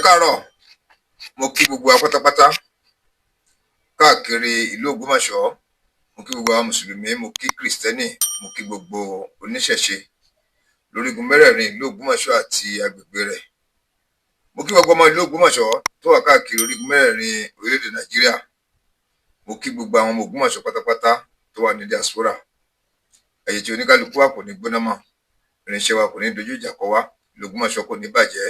káàárọ̀ mo kí gbogbo wa pátápátá káàkiri ìlú Ògbómọ̀ṣọ́, mo kí gbogbo àwọn mùsùlùmí, mo kí kìrìsìtẹ́nì, mo kí gbogbo oníṣẹ̀ṣe lórígun mẹ́rẹ̀ẹ̀rin ìlú Ògbómọ̀ṣọ́ àti agbègbè rẹ̀. Mo kí gbogbo ọmọ ìlú Ògbómọ̀ṣọ́ tó wà káàkiri orígun mẹ́rẹ̀ẹ̀rin orílẹ̀-èdè Nàìjíríà. Mo kí gbogbo àwọn ọmọ Ògbómọ̀ṣọ́ pátápátá tó wà ní diaspora. Ẹ̀yìn tí oníkálukú wa kò ní gbóná mọ́, irinṣẹ́ wa kò ní dojú ìjà kọ wá, ìlú Ògbómọ̀ṣọ́ kò ní bàjẹ́,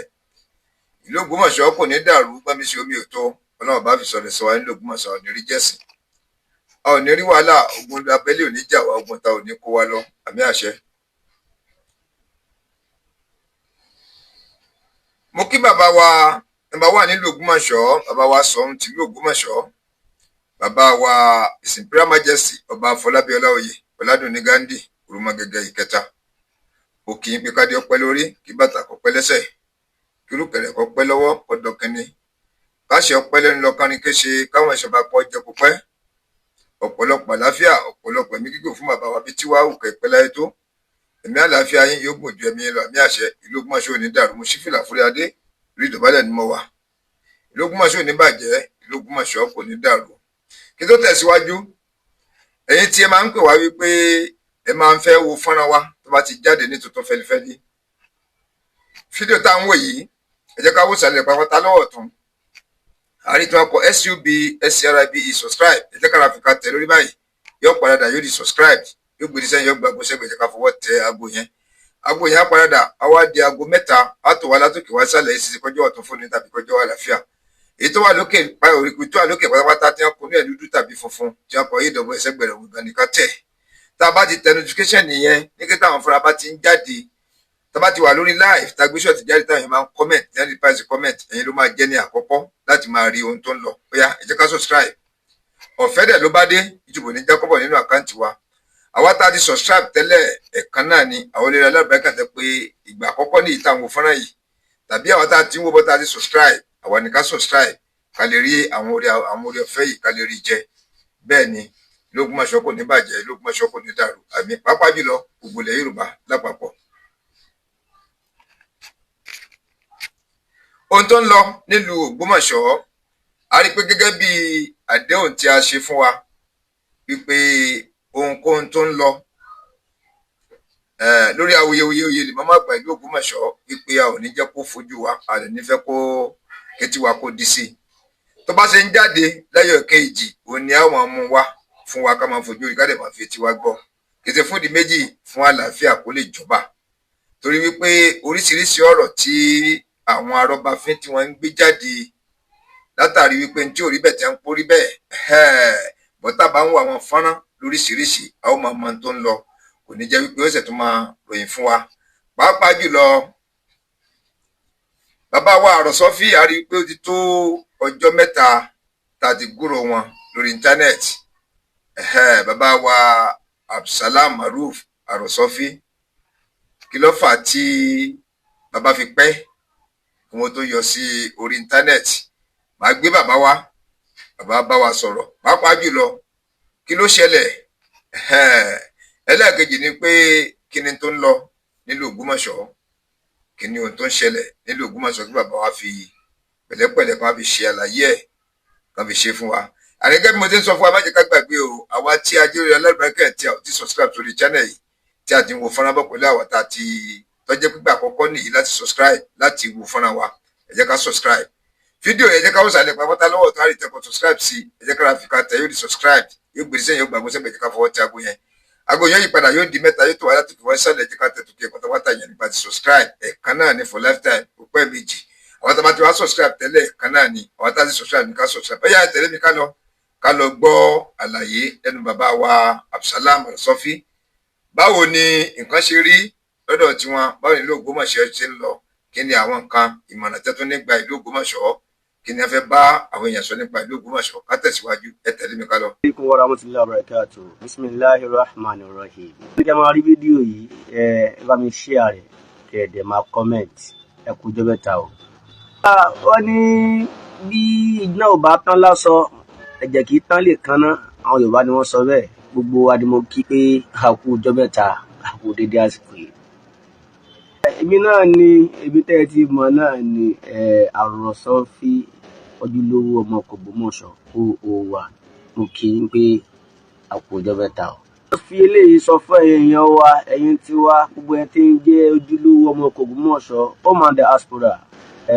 ìlú Ògbómọ̀ṣọ́ kò ní dàrú, gbámi sí omi òtó, Ọlọ́run bá fi sọ̀rọ̀ sọ wá nílùú Ògbómọ̀ṣọ́, ò ní rí jẹ́sìn, a ò ní rí wàhálà, ogun abẹ́lé ò ní jà wá, ogun ta ò ní kó wa lọ, àmì àṣẹ. Mo kí bàbá wa nọ́mbà 1 nílùú Ògbómọ̀ṣọ́, bàbá wa Ṣọ̀ún tìlú Ògbómọ̀ṣọ́, bàbá wa His Imperial Majesty Ọba Afọlábí Ọláoyè Ọládùnní Gándì Òrùmọgẹ̀gẹ̀ ìkẹta. Ó kì í pé kádé ọpẹ́ lórí, kí bàtà kó pẹ́ lẹ́sẹ̀, kí irúkẹ̀rẹ̀ kó pẹ́ lọ́wọ́, kó dọ̀kẹ́ni, káṣẹ ọpẹ́ lẹ́nu lọ kárin kéṣe, káwọn ìṣọba pọ̀ jẹ kó pẹ́. Ọ̀pọ̀lọpọ̀ àlàáfíà, ọ̀pọ̀lọpọ̀ ẹ̀mí gígùn fún bàbá wa bí tí wàá òkè pẹ́ láyé tó. Ẹ̀mí àlàáfíà yín yóò gùn ju ẹ̀mí lọ, àmì àṣẹ. Ìlú Ògbómọ̀ṣọ́ ò ní dàrú, mo ṣí fìlà fúri adé, rí ìdọ̀bálẹ̀ ni mo wà. Ìlú Ògbómọ̀ṣọ́ ò ní bàjẹ́, ìlú Ògbómọ̀ṣọ́ kò ní dàrú. Kí tó tẹ̀síwájú, ẹ̀yin tí ẹ máa ń pè wá wípé ẹ máa ń fẹ́ wo fọ́nrán wa tó bá ti jáde ní tuntun fẹ́lifẹ́li. Fídíò tá à ń wò yìí, ẹ jẹ́ ká wò sàlẹ̀ pàápàá lọ́wọ́ ọ̀tún. Àrí tí wọ́n kọ SUBSCRIBE subscribe, ẹ jẹ́ ká ra fìkà tẹ̀ lórí báyìí, yóò padà yóò di subscribe, yóò gbé dísẹ́ yóò gbàgbó sẹ́gbẹ̀ẹ́, jẹ́ ká fọwọ́ tẹ aago yẹn. Aago yẹn á padà, á wá di aago 3, á tó wá látòkè wá sálẹ̀ yìí sí kọjọ́ ọ̀tún fún ní tàbí kọjọ́ àlàáfíà. Èyí tó wà lókè pa òrìkù tó wà lókè pátápátá tí wọ́n kọ ní ẹ̀ dúdú tàbí funfun tí wọ́n kọ EW ẹ̀sẹ̀gbẹ̀rẹ̀ ògùn ní ká tẹ̀. Tá a bá ti tẹ notification nìyẹn, ní kí táwọn fúnra bá ti ń jáde, tá a bá ti wà lórí live, tá a gbé ṣọ́ọ̀tì jáde táwọn yẹn máa ń comment, tí wọ́n ti pass comment, ẹ̀yin ló máa jẹ́ ní àkọ́kọ́ láti máa rí ohun tó ń lọ. Bóyá ẹ jẹ́ ká subscribe. Ọ̀fẹ́ dẹ̀ ló bá dé, YouTube ní jákọ́bọ̀ nínú àkáǹtì wa. Àwa tá a ti subscribe tẹ́lẹ̀ ẹ̀kan náà ni àwọn olórí alábàákà tẹ́ pé ìgbà àkọ́kọ́ ní ìta àwọn fọ́nrán yìí. Tàbí àwa tá a ti ń wo bọ́ tá a ti subscribe, àwa ni ká subscribe, ká lè rí àwọn orí ọ̀fẹ́ yìí, ká lè rí jẹ. Bẹ́ẹ̀ ni ìlú Ògbómọ̀ṣọ́ kò ní bàjẹ́, ìlú Ògbómọ̀ṣọ́ kò ní dàrú, àmì pàápàá jùlọ gbogbo ilẹ̀ Yorùbá lápapọ̀. Ohun tó ń lọ nílùú Ògbómọ̀ṣọ́, a rí pé gẹ́gẹ́ bí àdéhùn tí a ṣe fún wa wípé ohunkóhun tó ń lọ lórí awuyewuye oyè lè máa gbà ìlú Ògbómọ̀ṣọ́ wípé a ò ní jẹ́ kó fojú wa, a lè nífẹ̀ẹ́ kó kétí wa kó dí sí. Tó bá ṣe ń jáde lẹ́yọ̀ kejì, òun ni àwọn mú wá fún wa ká máa fojú rí, ká dẹ̀ máa fi etí wa gbọ́. Kété fún di méjì, fún àlàáfíà kó lè jọba. Torí wípé oríṣiríṣi ọ̀rọ̀ tí àwọn arọ́báfín tí wọ́n ń gbé jáde látàrí wípé tí ò rí bẹ́ẹ̀ tẹ́ ń pórí bẹ́ẹ̀, bọ́tà bá ń wo àwọn fọ́nrán lóríṣiríṣi, a ó máa mọ tó ń lọ, kò ní jẹ́ wípé ó ṣẹ̀ tó máa ròyìn fún wa. Pàápàá jùlọ bàbá wa Àrọ̀sọ́fì, a rí pé ó ti tó ọjọ́ 3 tá a ti gbúrò wọn lórí íńtánẹ́ẹ̀tì. Bàbá wa Abdulsalam Maruf Àrọ̀sọ́fì, kí ló fà tí bàbá fi pẹ́ kí wọ́n tó yọ sí orí íńtánẹ́ẹ̀tì? Màá gbé bàbá wa, bàbá bá wa sọ̀rọ̀. Pàápàá jùlọ kí ló ṣẹlẹ̀? Ẹlẹ́ẹ̀kejì ni pé kí ni tó ń lọ nílùú Ògbómọ̀ṣọ́, kí ni ohun tó ń ṣẹlẹ̀ nílùú Ògbómọ̀ṣọ́, kí bàbá wa fi pẹ̀lẹ́pẹ̀lẹ́ kan fi ṣe àlàyé ẹ̀, kan fi ṣe fún wa. Àrígẹ́ bí mo ti ń sọ fún wa, má jẹ́ ká gbàgbé o, àwa tí a jẹ́ orí alábàákẹ́ tí a ò ti subscribe sórí channel yìí, tí a ti ń wo fọ́nrán bọ̀ pẹ̀lú àwa tá a ti tọ́jẹ́ pípẹ́ àkọ́kọ́ nìyí láti subscribe, láti wo fọ́nrán wa, ẹ jẹ́ ká subscribe. Fídíò ẹ jẹ́ ká wò sàlẹ̀ pàápàá lọ́wọ́ tó a rí tẹ́kọ̀ subscribe sí, ẹ jẹ́ ká ra fìkà tẹ yóò di subscribe, yóò gbé sẹ́yìn yóò gbàgbó sẹ́gbẹ̀ẹ́, jẹ́ ká fọwọ́ tẹ aago yẹn. Aago yẹn yí padà yóò di 3, yóò tó wá láti fọwọ́ sálẹ̀, jẹ́ ká tẹ̀ tó kí ẹ pátápátá yẹn nípa ti subscribe ẹ̀kan náà ní for lifetime, kò pẹ́ méjì. Àwọn tá a bá ti wá subscribe tẹ́lẹ̀ ẹ̀kan náà ni, àwọn tá a ti subscribe ní ká subscribe. Bẹ́ẹ̀ yà tẹ̀lé mi ká lọ gbọ́ àlàyé lẹ́nu bàbá wa Abdulsalam Àrọ̀sọ́fì. Báwo ni nǹkan ṣe rí lọ́dọ̀ tiwọn? Báwo ni ìlú Ògbómọ̀ṣọ́ ṣe ń lọ? Kí ni àwọn nǹkan ìmọ̀ràn tẹ́ tó nígbà ìlú Ògbómọ̀ṣọ́? Kí ni a fẹ́ bá àwọn èèyàn sọ nípa ìlú Ògbómọ̀ṣọ́? Ká tẹ̀síwájú, ẹ tẹ̀lé mi ká lọ. Assalamualaikum warahmatullahi wabarakatuh. Bismillahirrahmanirrahim. Kí ẹ máa rí fídíò yìí, ẹ bá mi share rẹ̀, kí ẹ dẹ̀ máa comment. Ẹ kú ọjọ́ mẹ́ta o. Wọ́n ní bí iná ò bá tán lásọ, ẹ̀jẹ̀ kì í tán lè kanná. Àwọn Yorùbá ni wọ́n sọ bẹ́ẹ̀. Gbogbo wa ni mo kí pé a kú ọjọ́ mẹ́ta, a kú dédé àsìkò yìí. èmi náà ni ebi tẹ́ ẹ ti mọ̀ náà ni àròsọ fi ojúlówó ọmọ Ògbómọ̀ṣọ́ ó wà mo kí n pé àpòjọ mẹ́ta o. wọ́n fi eléyìí sọ fún èèyàn wa ẹ̀yin tiwa gbogbo ẹ tí ń jẹ́ ojúlówó ọmọ Ògbómọ̀ṣọ́ home and diaspora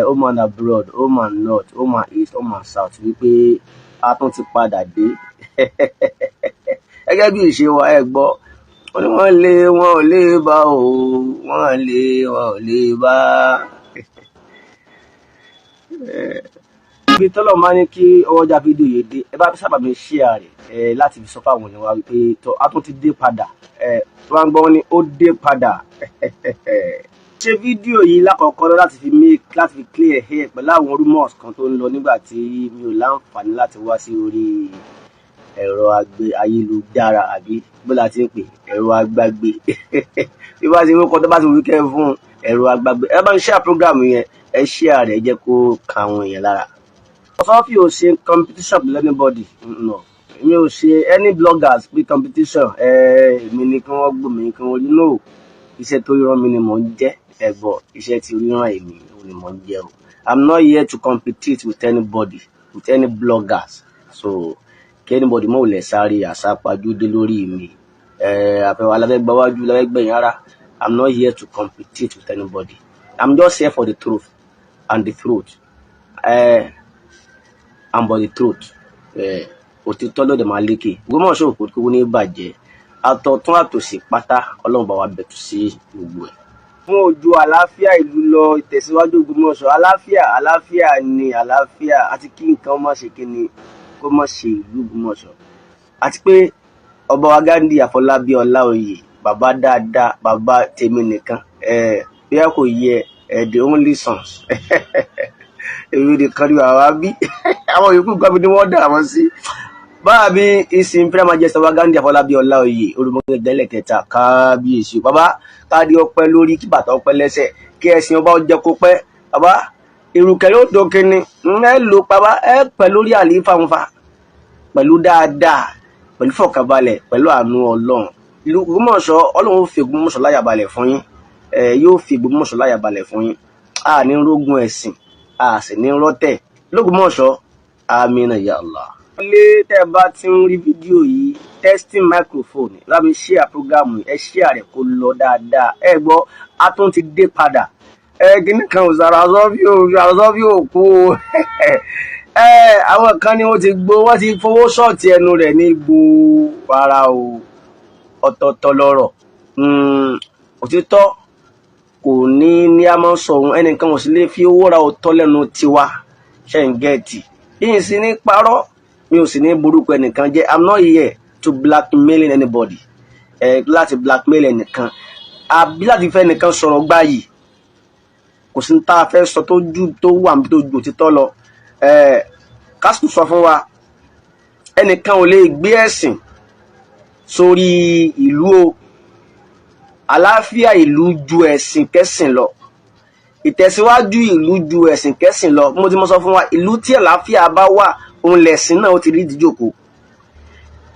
home and abroad home and north home and east home and south wípé a tún ti padà dé gẹ́gẹ́ bí ìṣe wa ẹ gbọ́ wọ́n ní wọ́n lé wọn ò lè bá o wọ́n lé wọn ò lè bá. ibi tọ́lọ̀ máa ní kí ọwọ́jà fídíò yìí dé ẹ bá sábà mi share rẹ̀ láti fi sọ fáwọn èèyàn wa wípé a tún ti dé padà tó bá ń gbọ́ wọn ní ó dé padà. ṣe fídíò yìí lákọ̀ọ́kọ́ láti fi clear hair pẹ̀lú àwọn rumors kan tó ń lọ nígbà tí mi ò láǹfààní láti wá sí orí ẹ̀rọ ayélujára àbí bó la ti ń pè ẹ̀rọ agbágbé bí wọ́n ti ń kọ́ tó bá ti wí kẹ́ fún ẹ̀rọ agbágbé ẹ bá ń share program yẹn ẹ share rẹ̀ jẹ́ kó ka àwọn èèyàn lára. Ọ̀sọ́fì ò ṣe competition with anybody no èmi ò ṣe any bloggers pé competition èmi ni kí wọ́n gbọ́ mi kí wọ́n rí no iṣẹ́ tó rán mi ni mò ń jẹ́ ẹ̀gbọ́n iṣẹ́ tí ríran èmi ni mò ń jẹ́ o. I'm not here to compete with anybody with any bloggers so kí anybody mọ̀ lè sáré àsápajúdé lórí mi àfẹ́wọ́ aláfẹ́gbáwájú láfẹ́gbẹ̀yìn ara. I'm not here to compete with anybody. I'm just here for the truth and the truth and for the truth. Òtítọ́ ló dẹ̀ máa lékè Ògbómọ̀ṣọ́ òkú ní bàjẹ́ àtọ̀tún àtòsí pátá Ọlọ́run bá wa bẹ̀tù sí gbogbo ẹ̀. fún ojú àlàáfíà ìlú lọ ìtẹ̀síwájú Ògbómọ̀ṣọ́ àlàáfíà ni àlàáfíà àti kí nǹkan má ṣe kíni kó má ṣe ìlú Ògbómọ̀ṣọ́ àti pé ọba wa Ghandi Afọlábí Ọláoyè bàbá dáadáa bàbá tèmi nìkan bí a kò yẹ the only sons èmi nìkan ni bàbá bí àwọn yòókù gbàgbé ni wọ́n dà wọ́n sí. báwa bí ìsìn Imperial Majesty ọba Ghandi Afọlábí Ọláoyè olùmọ̀gẹ́gẹ́lẹ̀ kẹta kábíyèsí bàbá káàdì ọpẹ́ lórí kí bàtà ọpẹ́ lẹ́sẹ̀ kí ẹ̀sìn ọba ọjẹ́ kó pẹ́ bàbá ìrùkẹ́ yóò dókè ni ẹ lò bàbá ẹ pẹ́ lórí àlífà wọn fa pẹ̀lú dáadáa pẹ̀lú fọkànbalẹ̀ pẹ̀lú àánú Ọlọ́run. ìlú Ògbómọ̀ṣọ́ Ọlọ́run fi Ògbómọ̀ṣọ́ láyàbalẹ̀ fún yín yóò fi Ògbómọ̀ṣọ́ láyàbalẹ̀ fún yín a ní rógun ẹ̀sìn a sì ní rọ́tẹ̀ l'Ógbómọ̀ṣọ́ amina ya Allah. ilé tẹ́ bá ti ń rí fídíò yìí testing microphone lábí share program ẹ share rẹ̀ kó lọ dáadáa ẹ gbọ́ a tún ti dé padà kíní kan ò sàràsọ́fí òkú àwọn kan ni wọ́n ti fowó ṣọ́ọ̀tì ẹnu rẹ̀ ní gbogbo ara o ọ̀tọ̀ọ̀tọ̀ lọ́rọ̀ òtítọ́ kò ní a máa ń sọ ohun ẹnìkan ò sì lè fi owó ra òótọ́ lẹ́nu tiwa ṣẹ́ǹgẹ́ẹ̀tì yìí sì ní parọ́ mi ò sì ní burúkú ẹnìkan jẹ́. I'm not here to blackmail anybody láti blackmail ẹnìkan àbí láti fẹ́ ẹnìkan sọ̀rọ̀ gbáyì kò sí ní tá a fẹ́ sọ tó wà níbi tó ju òtítọ́ lọ. kásìkò sọ fún wa ẹnìkan ò lè gbé ẹ̀sìn sórí ìlú o àlàáfíà ìlú ju ẹ̀sìn kẹ́sìn lọ ìtẹ̀síwájú ìlú ju ẹ̀sìn kẹ́sìn lọ. mo ti mọ sọ fún wa ìlú tí àlàáfíà bá wà òun lẹ̀sìn náà ó ti rí ìdíjòkó.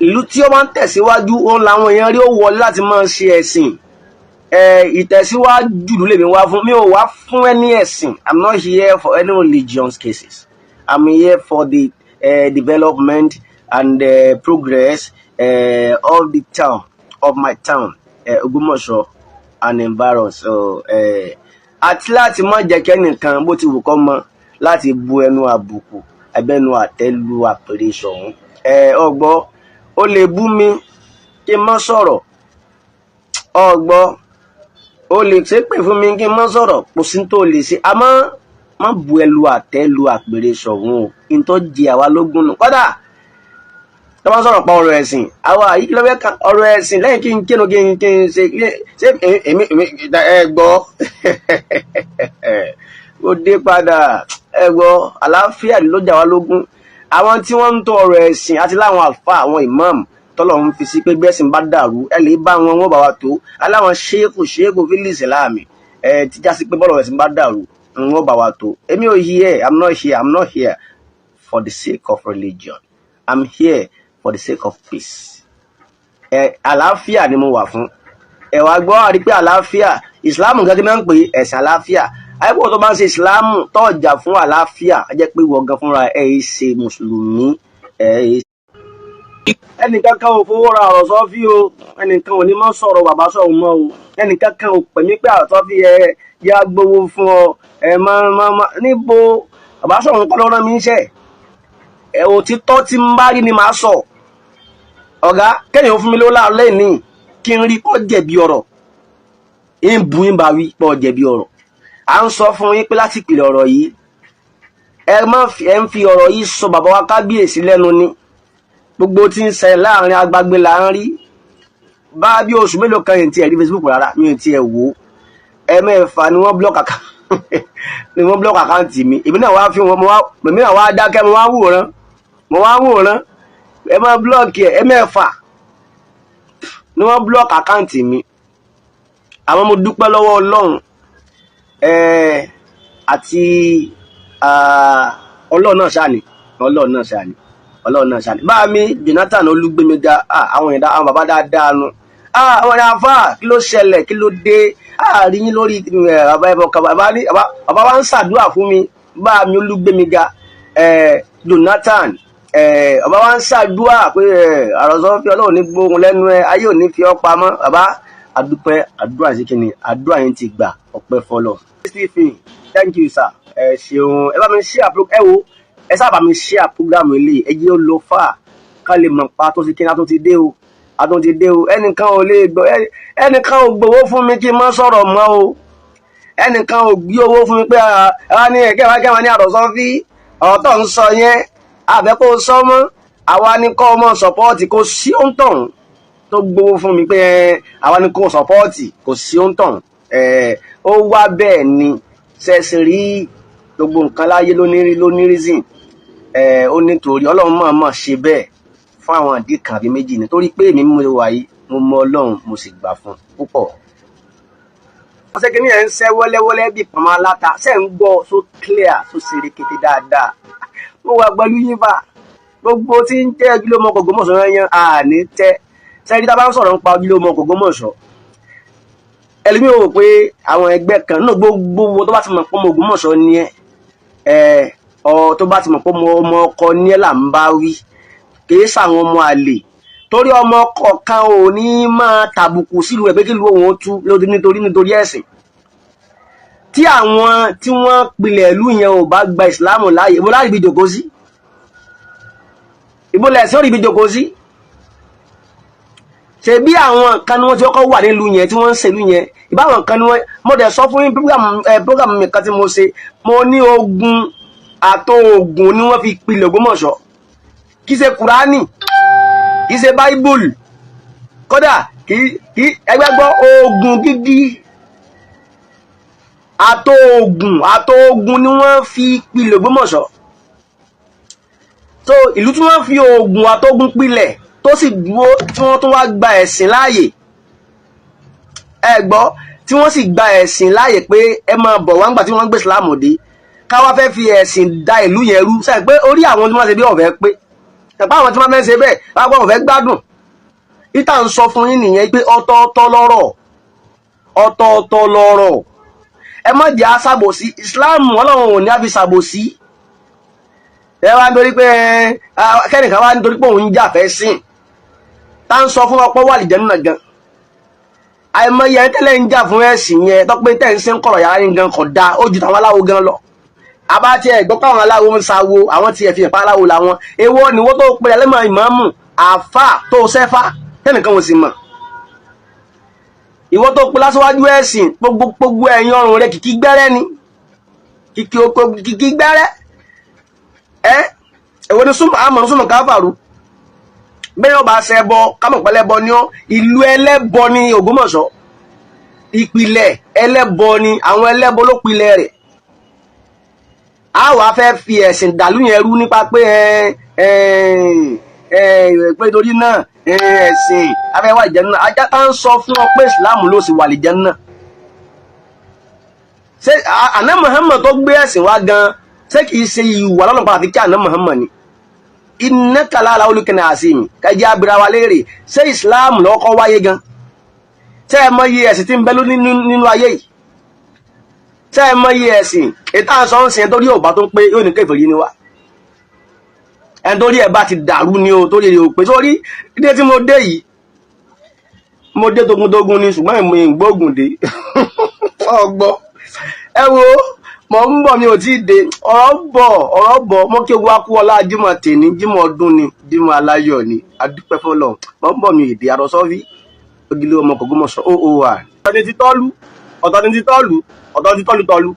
ìlú tí ó máa ń tẹ̀síwájú òun làwọn èèyàn rí ó wọlé láti máa ṣe ẹ̀sìn. ìtẹ̀síwájú ìlú lèmi wá fún mi ò wá fún ẹni ẹ̀sìn. I'm not here for any religious cases. I'm here for the development and progress of the town of my town Ògbómọ̀ṣọ́ and environs. Àti láti má jẹ́ kẹ́nìkan bó ti wù kọ́ mọ́ láti bu ẹnu àbùkù ẹbẹ́nu àtẹ́lu àpèrè ṣọ̀hún. ọgbọ́ ó lè bú mi kí n má sọ̀rọ̀ ọgbọ́ ó lè ṣépè fún mi kí n má sọ̀rọ̀ kò sí tó lè ṣe àmọ́ má bu ẹlu àtẹ́lu àpèrè ṣọ̀hún o kí n tó jẹ àwa lógún nù kọ́dà tó bá sọ̀rọ̀ pa ọ̀rọ̀ ẹ̀sìn àwa yìí lọ́wọ́ kan ọ̀rọ̀ ẹ̀sìn lẹ́yìn kí n kínu kí n ṣe èmi gbọ́ ó dé padà gbọ́ àlàáfíà ló jà wá lógún. àwọn tí wọ́n ń tọ́ ọ̀rọ̀ ẹ̀sìn àti láwọn àlùfáà àwọn imam tọ́lọ́run fi sí pé gbẹ́sìn bá dàrú ẹ lè bá wọn wọ́n bá wa tó aláwọn ṣéèkù fílì ìsìláàmì tíjà sí pé bọ́ọ̀rọ̀ ẹ̀sìn bá dàrú wọ́n bá wa tó. èmi ò I'm not here for the sake of religion. I'm here for the sake of peace. Àlàáfíà ni mo wà fún. ẹ̀wà gbọ́ àrí pé àlàáfíà ìsìláàmù gẹ́gẹ́ náà ń pè ẹ̀sìn àlàáfíà àìpọ̀ tó bá ń ṣe ìsìláàmù tó jà fún àlàáfíà á jẹ́ pé ìwọ gan fúnra ẹ̀ ẹ́ ṣe mùsùlùmí ẹnìkankan ò fowó ra ọ̀rọ̀ sọ́fí o ẹnìkan ò ní mọ́ sọ̀rọ̀ bàbá sọ̀rọ̀ mọ́ o ẹnìkankan ò pè mí pé ọ̀rọ̀ sọ́fí ẹ yá gbowó fún ọ ẹ máa níbo bàbá sọ̀rọ̀ nǹkan lọ́rọ́ mi ń ṣe ẹ òtítọ́ tí ń bá rí ni màá sọ ọ̀gá kẹ́yìn fún mi ló láàlẹ́ ní kí n rí pọ́ jẹ̀bi ọ̀rọ̀ ń bu ń bá wí pọ́ jẹ̀bi ọ̀rọ̀ à ń sọ fún yín pé láti ìpìlẹ̀ ọ̀rọ̀ yìí ẹ ń fi ọ̀rọ̀ yìí sọ bàbá wa kábíyèsí lẹ́nu ni gbogbo tí ń ṣẹlẹ̀ láàrin agbágbé là ń rí bá bí oṣù mélòó kan yìí ti ẹ̀ rí Facebook rárá mi ò tiẹ̀ wò ó ẹ̀mẹ́fà ni wọ́n blọ́ọ̀kì àkáǹtì mi èmi náà wá fi wọn èmi náà wá dákẹ́ mo wá wòran ẹ máa blọ́ọ̀kì ẹ̀ ẹ̀mẹ́fà ni wọ́n blọ́ọ̀kì àkáǹtì mi àmọ́ mo dúpẹ́ lọ́wọ́ Ọlọ́run àti Ọlọ́run náà ṣáà ní bá mi Jonathan Olúgbémiga àwọn ìdá àwọn bàbá dáadáa nu àwọn ìdá afá kí ló ṣẹlẹ̀ kí ló dé àárín yín lórí bàbá wa ń ṣàdúrà fún mi bá mi Olúgbémiga Jonathan bàbá wa ń ṣàdúrà pé àròsọ fi Ọlọ́run ní gbóhùn lẹ́nu ẹ ayé ò ní fi ọ́ pamọ́ bàbá àdúpẹ́ àdúrà sí kí ni àdúrà yín ti gbà ọpẹ́ fọlọ́. Thank you sir ẹ ṣeun ẹ bá mi ṣí àpò ẹ wo ẹ sábà mi share program ilé ẹ jẹ́ ó lọ fà ká lè mọ̀ pa tó ti kí ní àtúntì dé o ẹnìkan ò lè gbọ́ ẹnìkan ò gbowó fún mi kí n má sọ̀rọ̀ mọ́ o ẹnìkan ò gbé owó fún mi pé àwa ní kẹwàá ní àròsọ fi ọ̀rọ̀ tó ń sọ yẹn àbẹ́ kó sọ mọ́ àwa ní kọ́ ọmọ sọ̀pọ́ọ̀tì kò sí òǹtọ̀hún tó gbowó fún mi pé àwa ní kó sọ̀pọ́ọ̀tì kò sí òǹtọ̀hún ó wá bẹ́ẹ̀ ni ṣẹ̀ṣẹ̀ rí gbogbo nǹkan láyé ló ní reason ó nítorí Ọlọ́run máa ṣe bẹ́ẹ̀ fún àwọn ìdí kan àbí méjì nítorí pé èmi mo wà yìí mo mọ Ọlọ́run mo sì gbà fún púpọ̀. wọ́n ṣe kínní ẹ̀ ń ṣẹ́ wẹ́lẹ́wẹ́lẹ́ bí pàmò aláta ṣe ń gbọ́ so clear so ṣeré kété dáadáa mo wà pẹ̀lú yín bá gbogbo tí ń jẹ́ ojúlówó ọmọ Ògbómọ̀ṣọ́ yẹn àní tẹ́ sẹ́yìn tá a bá ń sọ̀rọ̀ nípa ojúlówó ọmọ Ògbómọ̀ṣọ́ ẹlòmíì ò pé àwọn ẹgbẹ́ kan náà gbogbo tó bá ti mọ̀ pé ọmọ Ògbómọ̀ṣọ́ ni tó bá ti mọ̀ pé ọmọ ọkọ ní ẹ̀ là ń bá wí kìí sàwọn ọmọ àlè torí ọmọ ọkọ kan ò ní máa tàbùkù sílùú ẹ̀ pé kí ìlú òun ó tú nítorí ẹ̀sìn tí àwọn tí wọ́n pilẹ̀ ìlú yẹn ò bá gba ìsìláàmù láàyè mo láì bí jòkó sí ìbólẹ̀ sí orí ibi jòkó sí ṣe bí àwọn kan ni wọ́n ti kọ́kọ́ wà nílùú yẹn tí wọ́n ń ṣèlú yẹn ìbáwọn kan ni wọ́n mo dẹ̀ sọ fún program mi kan tí mo ṣe mo ní ogun àtòògùn ni wọ́n fi pilẹ̀ Ògbómọ̀ṣọ́ kìí ṣe Kùránì kìí ṣe Báíbùlù kódà kìí ẹgbẹ́ gbọ́ oògùn gidi àtòògùn ni wọ́n fi pilẹ̀ Ògbómọ̀ṣọ́ so ìlú tí wọ́n fi oògùn àtòògùn pilẹ̀ tó sì dúró tí wọ́n tún wá gba ẹ̀sìn láàyè ẹ gbọ́ tí wọ́n sì gba ẹ̀sìn láàyè pé ẹ máa bọ̀ wá ńgbà tí wọ́n gbé Ìsìlámù dé káwá fẹ́ fi ẹ̀sìn da ìlú yẹn rú sẹ́yìn pé orí àwọn tí wọ́n ṣe bí ọ̀fẹ́ pé ṣẹ̀pá àwọn tí wọ́n fẹ́ ṣe bẹ́ẹ̀ wọ́n gbọ́ ọ̀fẹ́ gbádùn ìta ń sọ fún yín nìyẹn pé ọ̀tọ̀ọ̀tọ̀ lọ́rọ̀ ẹ má jẹ́ àṣàbòsí Ìsìlámù Ọlọ́run ò ní àfi ṣàbòsí ẹ wá nítorí pé kẹ́nìkan wá nítorí pé òun jà fẹ́ sìn tá ń sọ fún ọpọ́ wà lìjẹ́ nínú gan àìmọye tẹ́lẹ̀ ń jà fún ẹ̀sìn yẹn tọ́pẹ́ tẹ́ ń ṣe ń kọ̀rọ̀ yàrá ní gan kọ̀ dá ó ju tàwọn aláwo gan lọ àbá tí ẹ gbọ́ káwọn aláwo ń sawo àwọn tí ẹ fi ìpa aláwo làwọn èwo ni wọ́n tó pe ẹlẹ́mọ̀ ìmáàmù àfà tó sẹ́fà tẹ́nìkan ò sì mọ̀ ìwọ́n tó pe lásìwájú ẹ̀sìn gbogbo ẹ̀yìn ọrùn rẹ kìkì gbẹ́rẹ́ ni kìkì gbẹ́rẹ́ èwo ni súnmọ̀ káfàrú bẹ́ẹ̀ ọba ṣẹbọ kámọ̀pẹ́lẹ́bọ ni ọ́ ìlú ẹlẹ́bọ ní Ògbómọ̀ṣọ́ ìpìlẹ̀ ẹlẹ́bọ ni àwọn ẹlẹ́bọ ló pilẹ̀ rẹ̀ a wàá fẹ́ fi ẹ̀sìn dàlú yẹn rú nípa pé pé torí náà ẹ̀sìn afẹ́wà ìjẹ́nà ajá tá ń sọ fún ọ pé ìsìláàmù ló sì wà lè jẹ́nà ṣé àná Muhammad tó gbé ẹ̀sìn wá gan ṣé kìí ṣe ìwà lọ́nà pàtàkì kí àná Muhammad ni iná kàlá ara olùkẹ́nà àṣìmì kẹjá abira wa léèrè ṣé ìsìláàmù lọ́kọ́ wáyé gan tẹ́ ẹ mọyì ẹ̀sìn tí ń bẹ nínú ayé yìí tẹ́ ẹ mọyì ẹ̀sìn ètò àṣọ ń sìn torí òbá tó ń pé yóò ní kèfèrí ni wá ẹni torí ẹ̀ bá ti dàrú ni o torí ẹ̀ ò pé sórí dídé tí mo dé yìí mo dé togun ni ṣùgbọ́n èmi ìgbógun dé ọgbọ́ ẹ wo mọ̀ ń bọ̀ mi ò tí ì dé ọ̀rọ̀ bọ̀ mọ́ kí ogun akú ọlá jímọ̀ tèní jímọ̀ ọdún ni jímọ̀ aláyọ̀ ni adúpẹ́ fọlọ́ mọ̀ ń bọ̀ mi èdè àròsọ́fí ogile ọmọ kògbómọ̀ṣọ́ oor ọ̀tọ̀ ni ti tọ́lú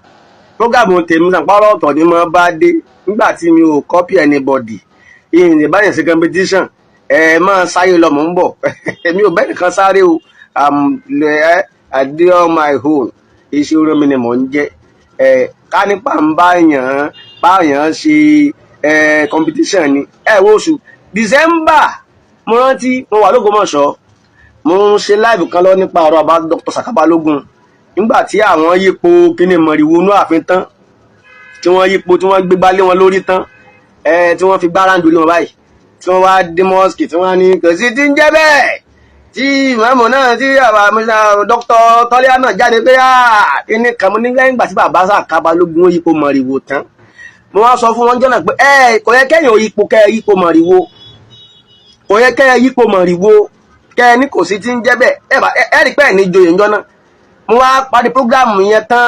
prógámù tèmi sàpárọ̀ ọ̀tọ̀ ni mo bá dé nígbà tí mi ò copy anybody ìyìn ìbáyẹn sí competition máa sáyé lọ mọ̀ ń bọ̀ èmi ò bẹ́ẹ̀ nìkan sáré o I do on my own iṣẹ́ orí mi ni mò ń jẹ́ ká nípa ń báyàn ṣe competition ni wo oṣù December mo rántí mo wà l'Ógbómọ̀ṣọ́ mo ń ṣe live kan lọ nípa ọ̀rọ̀ àbá Dr. Saka Balógun nígbà tí àwọn yípo kíní mọ̀rìwò inú ààfin tán tí wọ́n yípo tí wọ́n gbégbá lé wọn lórí tán tí wọ́n fi gbáradì lé wọn báyìí tí wọ́n wá dé mosque tí wọ́n ní kò sí tí ń jẹ́ bẹ́ẹ̀ tí ìmáàmù náà tí Dr. Tọ́lá náà jáde pé kíní kan mo ní lẹ́yìn ìgbà tí bàbá Saka Balógun ó yípo mọ̀rìwò tán mo wá sọ fún wọn jọ́nà pé kò yẹ kẹ́yìn ò yípo kẹ́ yípo mọ̀rìwò kò yẹ kẹ́ yípo mọ̀rìwò kẹ́ ní kò sí tí ń jẹ́ bẹ́ẹ̀ ẹ rí pé ẹ̀ ní joyè ńjọ́ náà mo wá parí prógrámù yẹn tán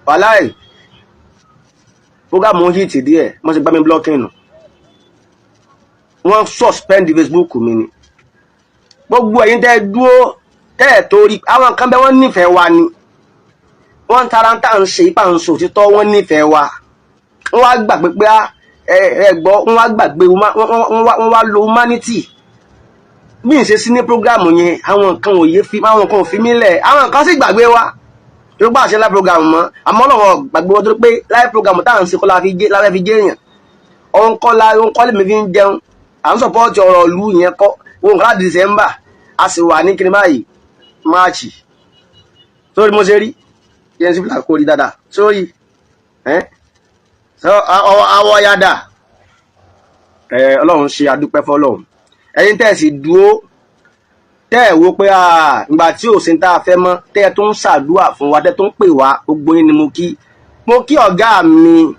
wàláì prógrámù yìí ti díẹ̀ mo sì gbá mi blocking nù wọ́n suspend Facebook mi ni gbogbo ẹ̀yin tẹ́ dúró tẹ́ torí àwọn kan bẹ́ wọ́n nífẹ̀ẹ́ wa ni wọ́n taranta ń ṣe ipa ń sọ òtítọ́ wọ́n nífẹ̀ẹ́ wa wọ́n wá gbàgbé pé ẹgbọ́ wọ́n wá gbàgbé wọ́n wá lo humanity bí n ṣe sí ní prógrámù yẹn àwọn nǹkan òye fi àwọn nǹkan òfin mílẹ̀ àwọn nǹkan sì gbàgbé wa tó bá ṣe live program mọ́ àmọ́ lọ́wọ́ gbàgbé wọn tó pé live program táà ń ṣe kọ́ láfẹ́ fi jẹ́ èèyàn òun kọ́ lèmi fi ń jẹun à ń sọ̀pọ́ọ̀tì ọ̀rọ̀ ìlú yẹn kọ́ wọn kọ́ láti December a sì wà ní kiri báyìí March sórí mo ṣe rí yẹn sí fìlà kó rí dáadáa sórí àwọ̀ yàdà Ọlọ́run ṣe àdúpẹ́ fọ́lọ́run ẹ̀yin tẹ́ sì dúró tẹ́ wo pé ìgbà tí ò sí tá a fẹ́ mọ́ tẹ́ tó ń ṣàdúà fún wa tẹ́ tó ń pè wá gbogbo yín ni mo kí ọ̀gá mi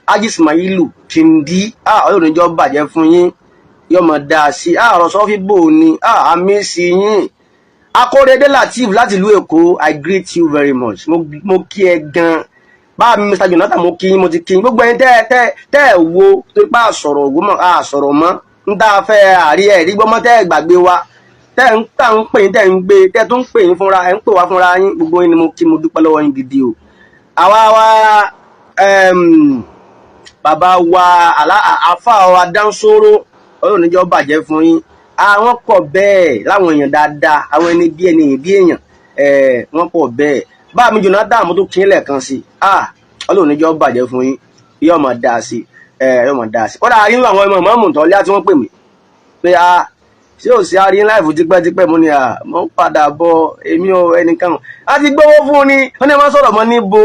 Haji Ismailu Kindi Ọlọ́run níjọ́ bàjẹ́ fún yín yóò mọ̀ dáa sí Àròsọ́fí bò ní àmì sí yín Akóredé Lateef láti ìlú Èkó I greet you very much mo kí ẹ gan bá mi Mr. Jonathan mo kí yín mo ti kí yín gbogbo yín tẹ́ wo tó pa àsọ̀rọ̀ ògbómọ̀ àsọ̀rọ̀ mọ́ ń tá a fẹ́ àrí ẹ̀rí gbọ́mọ́ tẹ́ gbàgbé wa tẹ́ ń pè yín tẹ́ ń gbé tẹ́ tó ń pè yín fúnra ẹ̀ ń pè wá fúnra yín gbogbo yín ni mo kí mo dúpẹ́ lọ́wọ́ yín gidi o àwa bàbá wa àfa wa dáńsóró Ọlọ́run níjọ́ bàjẹ́ fún yín àwọn pọ̀ bẹ́ẹ̀ láwọn èèyàn dáadáa àwọn ẹni bí èèyàn wọ́n pọ̀ bẹ́ẹ̀ bá mi Jonathan mo tó kí n lẹ́ẹ̀kan sí Ọlọ́run níjọ́ bàjẹ́ fún yín yóò máa dáa sí yóò máa dáa sí kódà nínú àwọn ọmọ ìmọ̀ọ́mù tọ́lé tí wọ́n pè mí pé ṣé ò sí àárín láìfù tipẹ́tipẹ́ mo ní mo ń padà bọ̀ èmi ò ẹnìkan a ti gbówó fún ni wọ́n ní wọ́n sọ̀rọ̀ mọ́ níbo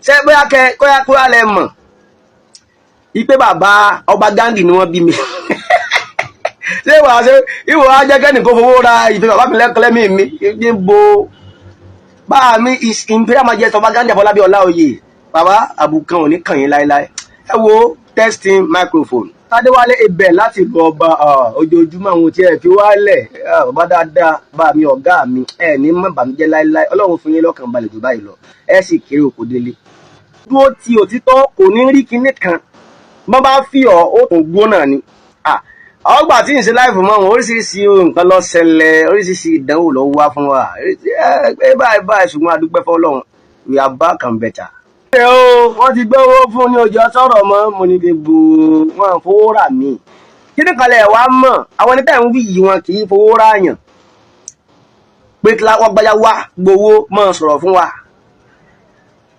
ṣé bóyá kóyá lẹ mọ̀ ipe bàbá ọba Gandhi ni wọ́n bí mi ṣé wàá ṣe ìwọ ajẹ́kẹ́ni kó fowó ra ìfẹ́ bàbá mi lẹ́kọ́lẹ́mì mi níbo bá mi is Imperial Majesty ọba Gandhi Afọlábí Ọláoyè bàbá àbùkàn ò ní kàn yín láéláé ẹ wo testing microphone Adéwálé ibẹ̀ láti lọ ọba ojoojúmọ́ àwọn tí ẹ fi wálẹ̀ bàbá dáadáa bá mi ọ̀gá mi ẹ ní má bàmíjẹ́ láéláé Ọlọ́run fún yín lọ́kàn balẹ̀ jù báyìí lọ ẹ sì kéré òkú délé dúró ti òtítọ́ kò ní rí kinní kan bọ́n bá fi ó tún gbóná ni ọgbà tí ń ṣe láìfù mọ́ wọn oríṣiríṣi nǹkan ló ṣẹlẹ̀ oríṣiríṣi ìdánwò ló wá fún wa báyìí ṣùgbọ́n a dúpẹ́ fọ́lọ́run we are back and better. Wọ́n ti gbówó fún ní ojú ọ̀sọ̀rọ̀ mọ́ mo ní fi bu wọn fowó rà mí kí ní kalẹ̀ wá mọ̀ àwọn ẹni tẹ́ ń wí yìí wọn kì í fowó ráyàn pé kí wọ́n gbájá wá gbowó máa sọ̀rọ̀ fún wa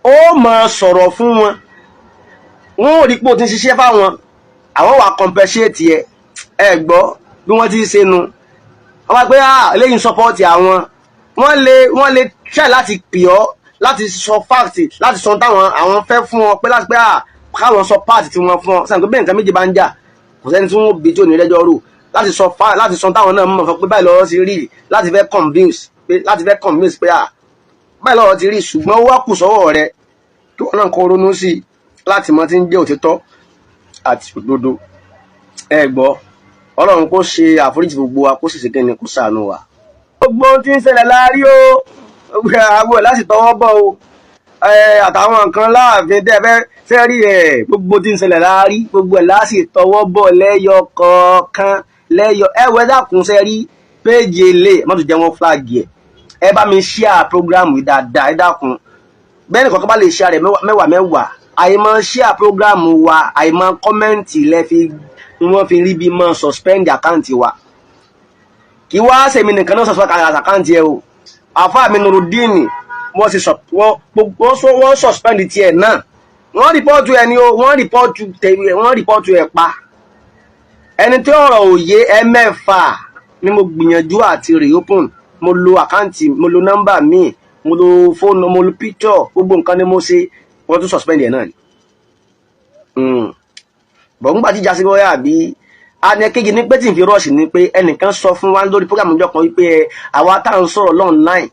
ó máa sọ̀rọ̀ fún wọn wọn ò rí pé o ti ń ṣiṣẹ́ fáwọn àwọn wà compensate ẹ gbọ́ bí wọ́n ti ṣe nu wọ́n wá pé lẹ́yìn support àwọn wọ́n lè try láti pè ọ́ láti sọ fact láti sọ táwọn àwọn fẹ́ fún ọ pé láti pé káwọn sọ part tí wọ́n fún ọ sàn pé bẹ́ẹ̀ nǹkan méjì bá ń jà kò sẹ́ni tí wọ́n bí tí ò ní rẹ́jọ́ rò láti sọ táwọn náà mọ̀ pé báyìí lọ́rọ̀ ti rí láti fẹ́ convince pé báyìí lọ́rọ̀ ti rí, ṣùgbọ́n ó wá kù sọ́wọ́ rẹ kí wọ́n náà kó ronú sí láti mọ tí ń jẹ́ òtítọ́ àti òdodo. ẹ gbọ́ Ọlọ́run kó ṣe àforíjì gbogbo wa, kó sì ṣe kíni, kó ṣàánú wa. gbogbo tí ń ṣẹlẹ̀ láàrí o, àgbo ẹ̀ láti tọwọ́ bọ̀ o, àtàwọn nǹkan láàfin tẹ́ fẹ́ rí gbogbo tí ń ṣẹlẹ̀ láàrí, gbogbo ẹ̀ láti tọwọ́ bọ̀ lẹ́yọ kọ̀ọ̀kan ẹwẹ́ dákun ṣe rí péjì ilé mọ́tò jẹ́ wọ́n flag ẹ bá mi share program yìí dáadáa, ẹ dákun bẹ́ẹ̀ ni kọ̀ọ̀kan bá lè share rẹ̀ mẹ́wàá àìmọ̀ share program wa, àìmọ̀ kọ́mẹ́ǹtì wọ́n fi rí bí mọ́ suspend àkáǹtì wa. kí wá sèmi nìkan náà suspend àkáǹtì ẹ o, àfáà mi Nurudeen wọ́n suspend tiẹ̀ náà, wọ́n rìpọ́ọ̀tù ẹni o, wọ́n rìpọ́ọ̀tù ẹ̀ pa. ẹni tí ọ̀rọ̀ òye ẹ̀mẹ́fà ni mo gbìyànjú àti reopen, mo lo àkáǹtì, mo lo nọ́mbà míì, mo lo fóònù, mo lo picture, gbogbo nǹkan ni mo ṣe, wọ́n tún suspend ẹ̀ náà ni. bọ̀ nígbà tí jásí bóyá àbí anẹ́kejì ní pé tí n fi rọ́ọ̀ṣì ni pé ẹnìkan sọ fún wa lórí program ìjọ kan wípé àwa tá à ń sọ̀rọ̀ online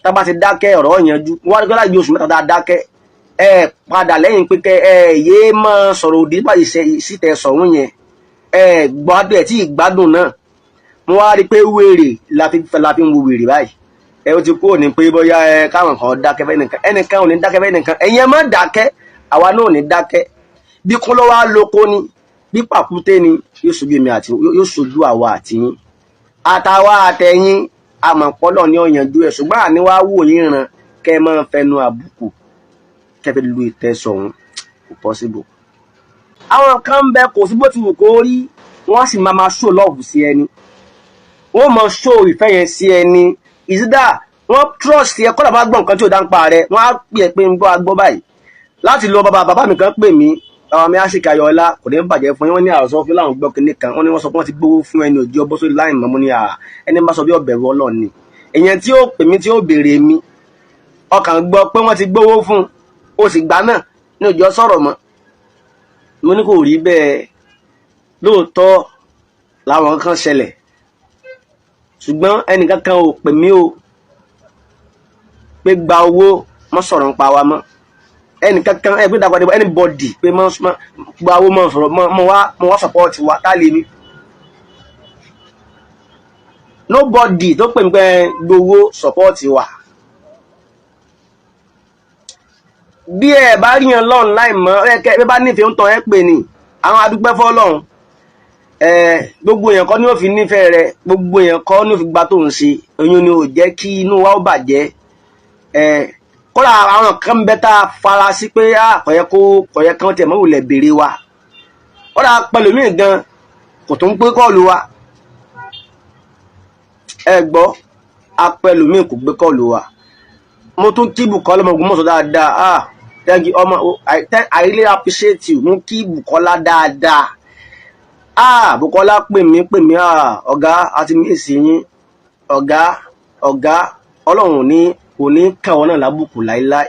tá bá ti dákẹ́ ọ̀rọ̀ yanjú, wọ́n á gbọ́dọ̀ gbé oṣù mẹ́ta tá a dákẹ́ padà lẹ́yìn pé yéé máa sọ̀rọ̀ òdì báyìí síta sọ̀hún yẹn gbọ́dọ̀ ẹ̀ tí ìgbádùn náà mo wá rí pé wèrè la fi ń wo wèrè báyìí ó ti kúrò ní pé bóyá káwọn kan dákẹ́ fẹ́ nìkan, ẹnìkan ò ní dákẹ́ fẹ́ nìkan, ẹ̀yin ẹ má dákẹ́, àwa náà ò ní dákẹ́. bí kún ló wá lóko ni, bí pàkúté ni, yóò sojú èmi àti yóò sojú àwa àti yín àtàwa àtẹ̀yìn àmọ̀pọ̀lọ̀ ní ọ̀yànjú ẹ̀, ṣùgbọ́n àní wá wò yín ran kẹ́ ẹ máa fẹnu àbùkù kẹ́ fi lu ìtẹ̀sọ̀hún kò possible. àwọn kan ń bẹ kò sí bó ti wù kó rí, wọ́n sì máa show love sí ẹni, wọ́n máa show ìfẹ́ yẹn sí ẹni, ìsídà wọ́n trust ẹ kọ́lá bá gbọ́ nǹkan tí ò dá ń pa rẹ, wọ́n á pè é pé ń gbọ́ agbọ́ báyìí. láti lọ bàbá mi kan pè mí, àwọn mi àṣìkà Ayọ̀ọ́lá kò ní bàjẹ́ fún yín, wọ́n ní àròsọ fún láwọn gbọ́ kinní kan, wọ́n ní wọ́n sọ pé wọ́n ti gbówó fún ẹni òjì ọbọ̀ sórí láì mọ́ ní ẹni bá sọ bí ọ̀bẹ̀rù Ọlọ́run ni. èèyàn tí ó pè mí tí ó béèrè mi ọkàn gbọ́ pé wọ́n ti gbówó fún ó sì gbà náà ní òjò sọ̀rọ̀ mọ́. mo ní kò rí bẹ́ẹ̀, lóòótọ́ làwọn kan ṣẹlẹ̀, ṣùgbọ́n ẹnìkan kan ò pè mí o pé gba owó mọ́ sọ̀rọ̀ ń pa wa mọ́, ẹnìkan kan ẹgbẹ́ ìdàgbàdé anybody pé mọ́ gba owó mọ́ sọ̀rọ̀ mọ́ wá support wa tá lè ní. nobody tó pè mí pé gbowó support wa. bí ẹ bá rí yan lọ́n láì mọ́ ẹ bá nífẹ̀ẹ́ ń tàn ẹ́ pè ní àwọn adúpẹ́ fọ́lọ́run. gbogbo èèyàn kọ́ ni ó fi nífẹ̀ẹ́ rẹ, gbogbo èèyàn kọ́ ni ó fi gba tó ń ṣe, oyún ni ò jẹ́ kí inú wa ó bàjẹ́. kọ́lá àwọn kan bẹ́ tá a fara sí pé kọ̀yẹ́ kan tẹ̀ mọ́ wùlẹ̀ béèrè wa, kọ́lá pẹ̀lú mí gan kò tó ń pé kọ́ọ̀lù wa. ẹ gbọ́ apẹ̀lú mí kò gbé kọ́ọ̀lù wa. mo tún kí Bùkọ́lá ọmọ Ògbómọ̀ṣọ́ dáadáa, thank you I really appreciate you. mo kí Bùkọ́lá dáadáa. Bùkọ́lá pè mí ọ̀gá àti mísì yín, ọ̀gá Ọlọ́run kò ní kàn wọ́n náà lábùkù láíláí.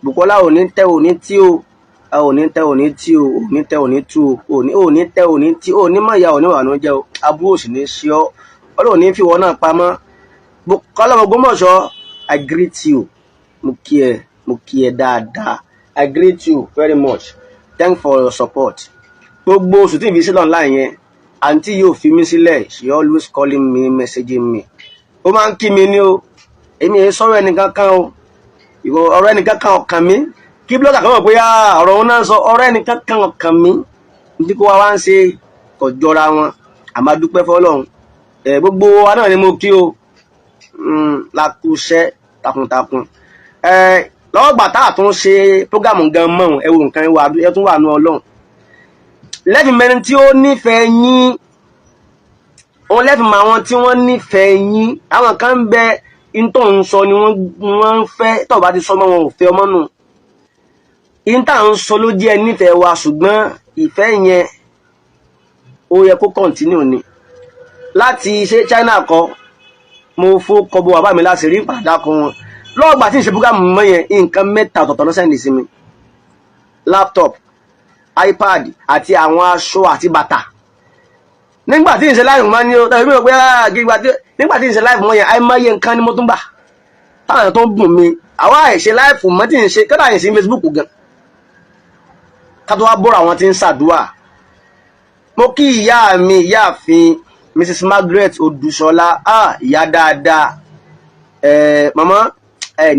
Bùkọ́lá ò ní tẹ́ ò ní tí o, ò ní tẹ́ ò ní tí o, ò ní tẹ́ ò ní tú o, ò ní tẹ́ ò ní tí o, ní mọ̀ ìyá ò ní wà ní jẹ́ o, aburú ò sì ní sí ọ, Ọlọ́run ní fi wọ́n náà pamọ́. Bùkọ́lá Ògbómọ̀ṣọ́, I greet you, mo kí ẹ dáadáa, I greet you very much, thank for your support. gbogbo oṣù tí ìfisílẹ̀ online yẹn àǹtí yóò fi mí sílẹ̀, she always calling me, messaging me, ó máa ń kí mi ní o, èmi èyí sọ̀rọ̀ ẹnìkan kan o, ọ̀rọ̀ ẹnìkan kan ọ̀kan mi, kí blọ́gà kan mọ̀ pé ọ̀rọ̀ òun náà ń sọ ọ̀rọ̀ ẹnìkan kan ọ̀kan mi, ní kó wá ń ṣe kò jọra wọn, àmọ́ dúpẹ́ fọ́lọ́run. gbogbo wa náà ni mo kí o, lákúṣẹ́ takuntakun. lọ́wọ́ gbà tá a tún ṣe prógámù gan mọ́ ẹ̀wù nǹkan ẹ̀ tún wà nú Ọlọ́run. lẹ́fì mẹ́rin tí ó nífẹ̀ẹ́ yín, òun lẹ́fì mọ àwọn tí wọ́n nífẹ̀ẹ́ yín. àwọn kan ń bẹ ìntò ń sọ ni wọ́n ń fẹ́, tó bá ti sọ mọ́ wọn ò fẹ́ ọmọ nù. ìntà ń sọ ló jẹ́ nífẹ̀ẹ́ wa, ṣùgbọ́n ìfẹ́ yẹn ó yẹ kó kọ̀ǹtínú ni. láti ṣe China kọ mo fó kọbọ bàbá mi láti rí ìpàdá kan wọn lọ́gbà tí ń ṣe búgàmù mọ́ yẹn, nǹkan mẹ́ta ọ̀tọ̀ọ̀tọ̀ ló sẹ́ndì sí mi, laptop, iPad àti àwọn aṣọ àti bàtà. nígbà tí ń ṣe live mọ́ ni ó tẹ̀lé mi ò pé nígbà tí ń ṣe live mọ́ yẹn àìmọye nǹkan ni mo tún gbà táwọn tó ń bùn mi àwa àìṣe live mọ́ tí ń ṣe kọ́dà yẹn sí Facebook gan ká tó wá bọ́ra àwọn tí ń ṣàdúrà. Mo kí ìyá mi ìyáàfin Mrs. Margaret Odùṣọlá ìyá dáadáa màmá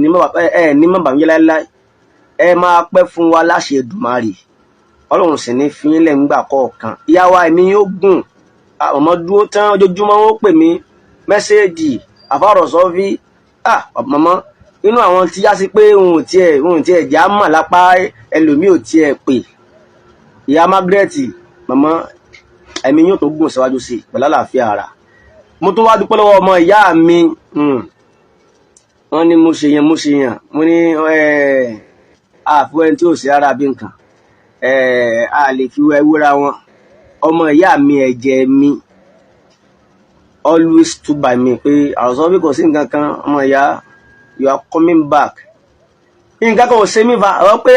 ní mọ̀ bàmí láíláí ẹ máa pẹ́ fún wa láṣẹ Èdùmàrè Ọlọ́run sì ní fi yín lẹ̀ ńgbà kọ̀ọ̀kan ìyá wa ẹ̀mí yóò gùn ọmọ dúró tán ojoojúmọ́ wọn ó pè mí mẹ́sẹ́ẹ̀jì àfárọ̀sọ́fí màmá inú àwọn tí yá sí pé òun tiẹ̀ já mà lápá ẹlòmíì ò tiẹ̀ pè ìyá Margaret màmá ẹ̀mí yóò tó gùn síwájú sí pẹ̀lú àlàáfíà ara. Mo tún wá dúpẹ́ lọ́wọ́ ọmọ ìyá mi wọ́n ní mo ṣe yàn mo ní àfún ẹni tí ò sí rárá bí nǹkan a lè fi wéra wọn. Ọmọ ìyá mi ẹ̀jẹ̀ mi always stood by me pé àròsọ bí kò sí nǹkan kan ọmọ ìyá you are coming back. Nǹkan kan ò ṣe mí fa ọ̀rọ̀ pé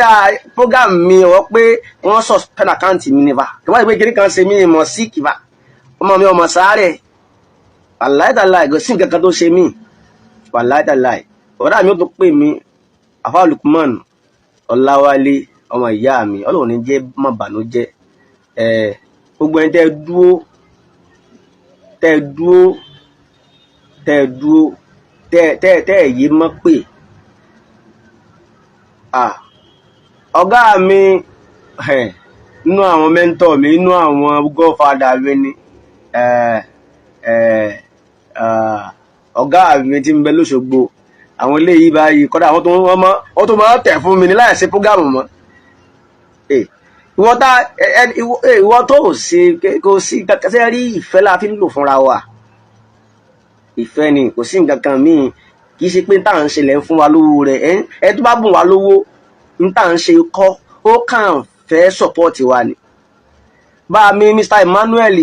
program mi ọ̀rọ̀ pé wọ́n suspend account mi ni fa kí wọ́n ti pé kiri kan ṣe mí ìmọ̀ sí kìfà ọmọ mi ọmọ sáré wàláìtàláì kò sí nǹkan kan tó ṣe mí wàláìtàláì ọ̀rọ̀ mi ó tún pè mí àfáà Lukman Ọláwálé ọmọ ìyá mi Ọlọ́run ní jẹ́ má bànújẹ́ gbogbo ẹni tẹ́ yé mọ́ pé ọ̀gá mi inú àwọn mẹ́ńtọ̀ mi inú àwọn godfather mi ni ọ̀gá mi tí ń bẹ lóṣogbo àwọn eléyìí báyìí kọ́dà àwọn tó máa tẹ̀ fún mi ní láì ṣe prógámù mọ́ ìwọ tó kò sí kẹsẹ́ rí ìfẹ́ la fi ń lò fúnra wa ìfẹ́ ni kò sí nǹkan kan míì kì í ṣe pé tá à ń ṣe lẹ́ ń fún wa lówó rẹ̀ ẹ tó bá bùn wá lówó ń tá à ń ṣe kọ́ ó kàn fẹ́ sọ̀pọ́ọ̀tì wa ni. Bá mi Mr. Emmanuel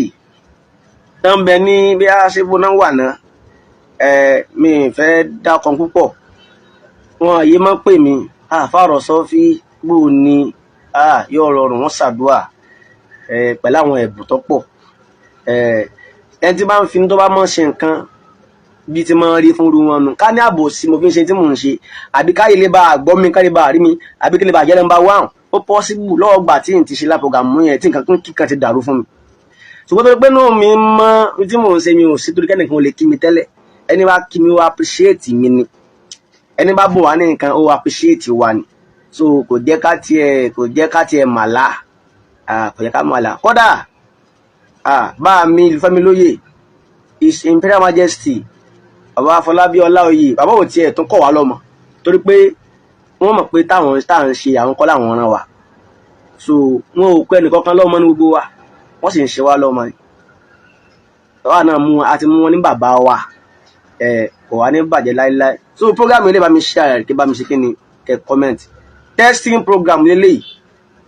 tó ń bẹ ní bí a ṣe bó náà wà náà mi fẹ́ dákan púpọ̀ wọn yé máa pè mí àfárọ̀sọ́fí gbò ní yóò rọrùn wọn ṣàdúà pẹ̀lú àwọn ẹ̀bùn tó pọ̀ ẹni tí bá ń fi tó bá mọ̀ ṣe nǹkan bí ti máa rí fún irú wọn nù ká ní ààbò sí mo fi ń ṣe tí mò ń ṣe àbí káyé lè bá gbọ́ mi káyé bá rí mi àbí kí lè bá jẹ́ nọ́mbà 1 ó pọ́síbù lọ́wọ́ gbà tí n ti ṣe lápọ̀gàmù yẹn tí nǹkan kíkan ti dàrú fún mi ṣùgbọ́n tó pé náà mi mọ́ tí mò ń ṣe mi ò sí torí kẹ́nìkan ò lè kí mi tẹ́lẹ̀ ẹni bá kí mi ó appreciate mi ni ẹni bá bùn wá ní nǹkan ó appreciate wa ni so kò jẹ́ ká tiẹ̀ màlá kò jẹ́ ká màlá kódà bá mi Fẹ́mi Lóyè His Imperial Majesty bàbá Afọlábí Ọláoyè bàbá ò tiẹ̀ tún kọ̀ wá lọ́mọ torí pé wọ́n mọ̀ pé táwọn tá à ń ṣe àwọn kọ́ làwọn ràn wá so wọn ò pẹ́ nìkankan lọ́mọ ní gbogbo wa wọ́n sì ń ṣe wá lọ́mọ ni àwa náà àti mú wọn ní bàbá wa kò wá ní bàjẹ́ láíláí so program ilé bá mi share kí bá mi ṣe kí ni kẹ́ comment testing program lélẹ́yìí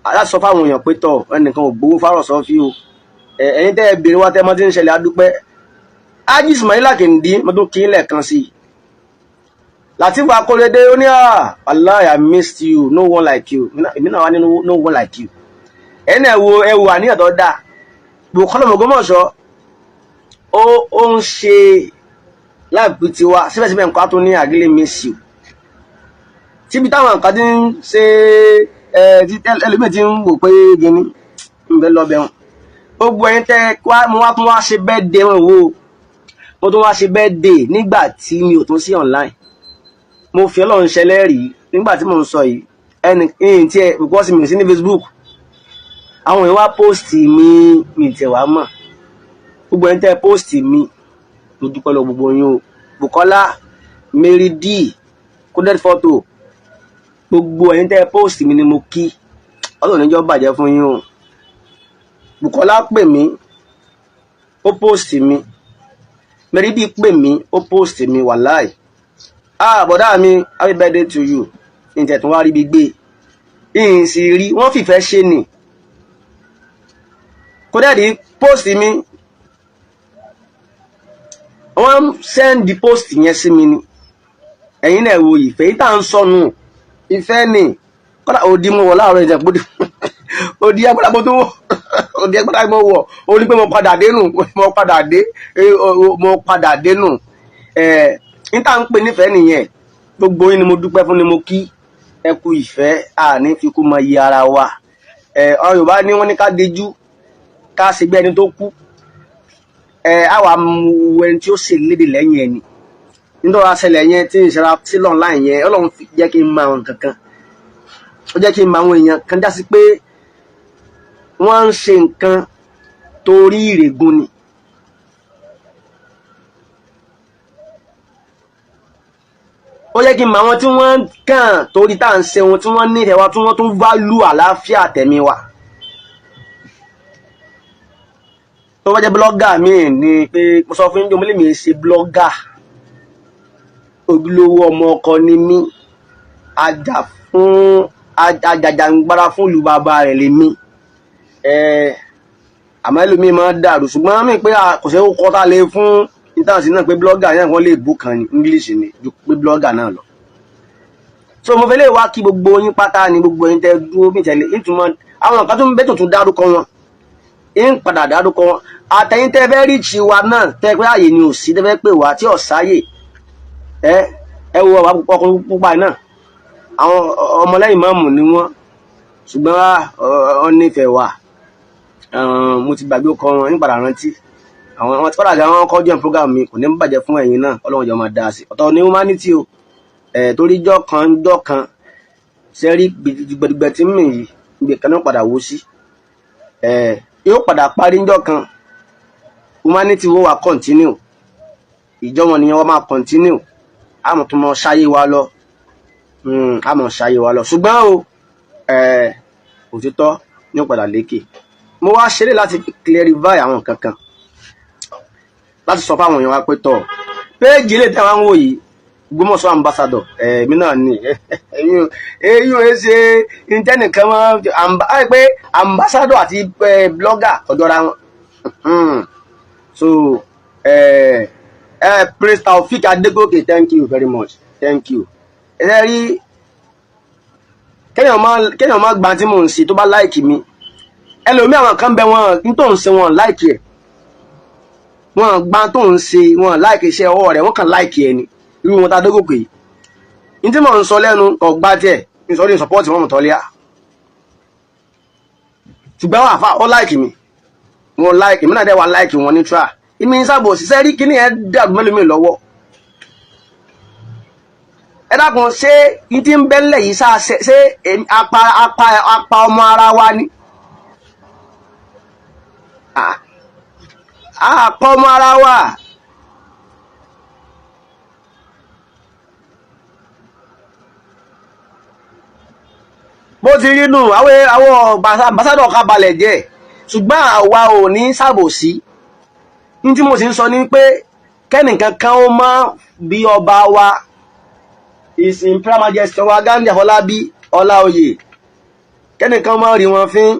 aláṣọ fáwọn èèyàn pé tọ̀ ẹnìkan ò gbowó Fárọ̀sọ́fí o ẹ̀yin tẹ́ ẹ béèrè wá tẹ́ mọ́ tí ń ṣẹlẹ̀ adúpẹ́ Haji Ismaila Kindi mo tún kí lẹ́ẹ̀kan sí i Lateef Akorede ó ní Allah I missed you no one like you èmi náà wá ní no one like you ẹni ẹ̀wò àníyàn tó dáa Bùkọ́lá Ògbómọ̀ṣọ́ ó ń ṣe láìpù tiwa síbẹ̀síbẹ̀ nǹkan tó ní àgílé miss you tíbi táwọn nǹkan tí ń ṣe ẹlòmíì tí ń wò pé gini ń bẹ lọ bẹ̀rùn gbogbo ẹ̀yin tẹ́ mo wá tún wá ṣe birthday wọn wo mo tún wá ṣe birthday nígbà tí mi ò tún sí online mo fi Ọlọ́run ṣẹlẹ́rìí nígbà tí mo ń sọ yìí ẹni tí ẹ because mi ò sí ní Facebook àwọn èèyàn wá post mi tẹ̀ wá mọ̀ gbogbo ẹ̀yin tẹ́ post mi mo dúpẹ́ lọ gbogbo yín o Bukola Mary D coded photo gbogbo ẹ̀yin tẹ́ post mi ni mo kí Ọlọ́run níjọ́ bàjẹ́ fún yín o Bukola pè mí ó post mi Mary D pè mí ó post mi wàláì bọ̀dá mi happy birthday to you ǹjẹ́ tún wá rí bí gbé ìyìn sì rí wọ́n fìfẹ́ ṣe nì kó dẹ̀ rí post mi wọ́n send the post yẹn sí mi ni ẹ̀yin náà wo ìfẹ́ yìí tá à ń sọnù ìfẹ́ ni kọ́dà òdi mo wọ̀ láàárọ̀ ìjẹ̀pọ̀dé òdi agbára mo tó wọ̀ ọdẹ gbọ́dọ̀ mo wọ̀ ó ní pé mo padà dénú mo padà dénú níta ń pè nífẹ̀ẹ́ nìyẹn gbogbo yín ni mo dúpẹ́ fún ni mo kí ẹ kú ìfẹ́ àní fi kú mọ iye ara wa ọ̀rọ̀ Yorùbá ní wọ́n ní ká dejú ká ṣe bí ẹni tó kú àwa mú ẹni tí ó ṣe léde lẹ́yìn ẹni nítorí àṣẹlẹ̀ yẹn tí ìṣẹ́ra sílọ̀ láì yẹn Ọlọ́run jẹ́ kí n mọ àwọn kankan ó jẹ́ kí n mọ àwọn èèyàn kan já sí pé wọ́n ń ṣe nǹkan torí ìrègùn ni. Ó yẹ kí n mọ àwọn tí wọ́n kàn torí tá à ń ṣe ohun tí wọ́n ní ìtẹ̀wá tí wọ́n tún válù àlàáfíà tẹ̀mí wa. Tó bá jẹ́ blọ́gà mi ni pé mo sọ fún yín jọmọlé mi ṣe blọ́gà ojúlówó ọmọ ọkọ ni mí ajàjàngbara fún ìlú bàbá rẹ̀ lèmi àmọ́ ẹlòmíì máa dàrú ṣùgbọ́n mi pé kò ṣe é kọ́ta lé fún intanẹti náà pé blogger yẹn wọ́n lè bú kan ní English ni ju pé blogger náà lọ. So mo fẹ́ lè wá kí gbogbo yín pátá ni gbogbo yín tẹ́ dúró bí tẹ́lẹ̀ ìtumọ̀ àwọn nǹkan tó ń bẹ tó tún dárúkọ wọn ń padà dárúkọ wọn àtẹ̀yìn tẹ́ fẹ́ ríṣì wa náà tẹ́ pé ààyè ni ò sí tẹ́ fẹ́ pè wá tí ọ̀sáyè ẹ wo ọba ọkùnrin pupa náà àwọn ọmọlẹ́yìn mọ́ọ̀mù ni wọ́n ṣùgbọ́n wọ́n nífẹ̀ẹ́ wa mo ti gbàgbé ọkọ wọn nípadà rántí àwọn tí kọ́dà gan wọn kọ́ jẹ́ program mi kò ní bàjẹ́ fún ẹ̀yin náà Ọlọ́run jọ máa dá sí ọ̀tọ̀ ní humanity o torí jọ́ kan sẹ́rí gbẹdùgbẹ tí mi yìí ibi kan náà padà wó sí yóò padà parí jọ́ kan humanity wo wà continue ìjọ wọn nìyẹn wọ́n máa continue àmọ́ tó mọ ṣáyé wa lọ ṣùgbọ́n o òtítọ́ ní padà lékè mo wá ṣeré láti clarify àwọn kankan láti sọ fáwọn èèyàn wa pé tọ péèjì ilé tẹ́wàá ń wò yìí Ògbómọ̀ṣọ́ ambassador mi náà ni èyí ò ṣe ìtẹ́nìkan wọn pé ambassador àti blogger ọ̀dọ́ra wọn so Praise Taofik Adegoke thank you very much thank you ẹ rí kéèyàn má gba tí mò ń ṣe tó bá láìkì mi ẹlòmí àwọn kan bẹ wọn ní tó ń ṣe wọn láìkì ẹ wọn gbá tó ń ṣe wọn láìkì iṣẹ́ ọwọ́ rẹ̀ wọn kàn láìkì ẹni irú wọn ta Dógòkè yìí ní tí mò ń sọ lẹ́nu ọgbà tiẹ̀ ní sọ ní sọpọ́ọ̀tì wọn tọ́lẹ́à ṣùgbọ́n wọn àfa ọ láìkì mi wọn láìkì mi náà dẹ́ wà láìkì wọn ní tra ìmí ń sábò ṣiṣẹ́ rí kíní ẹ̀ dàbí mẹ́lòmí lọ́wọ́ ẹ dákun ṣé ní tí ń bẹ́lẹ̀ yìí sáà ṣe apá ọmọ ara wa ni apá ọmọ ara wa bó ti rí nù àwọn ambassadọ̀ ká balẹ̀ jẹ́ ṣùgbọ́n àwa ò ní ṣàbòsí ní tí mo sì ń sọ ní pé kẹ́nìkan kan ó má bí ọba wa His Imperial Majesty wa Ghandi Afọlábí Ọláoyè kẹ́nìkan má rí wọn fín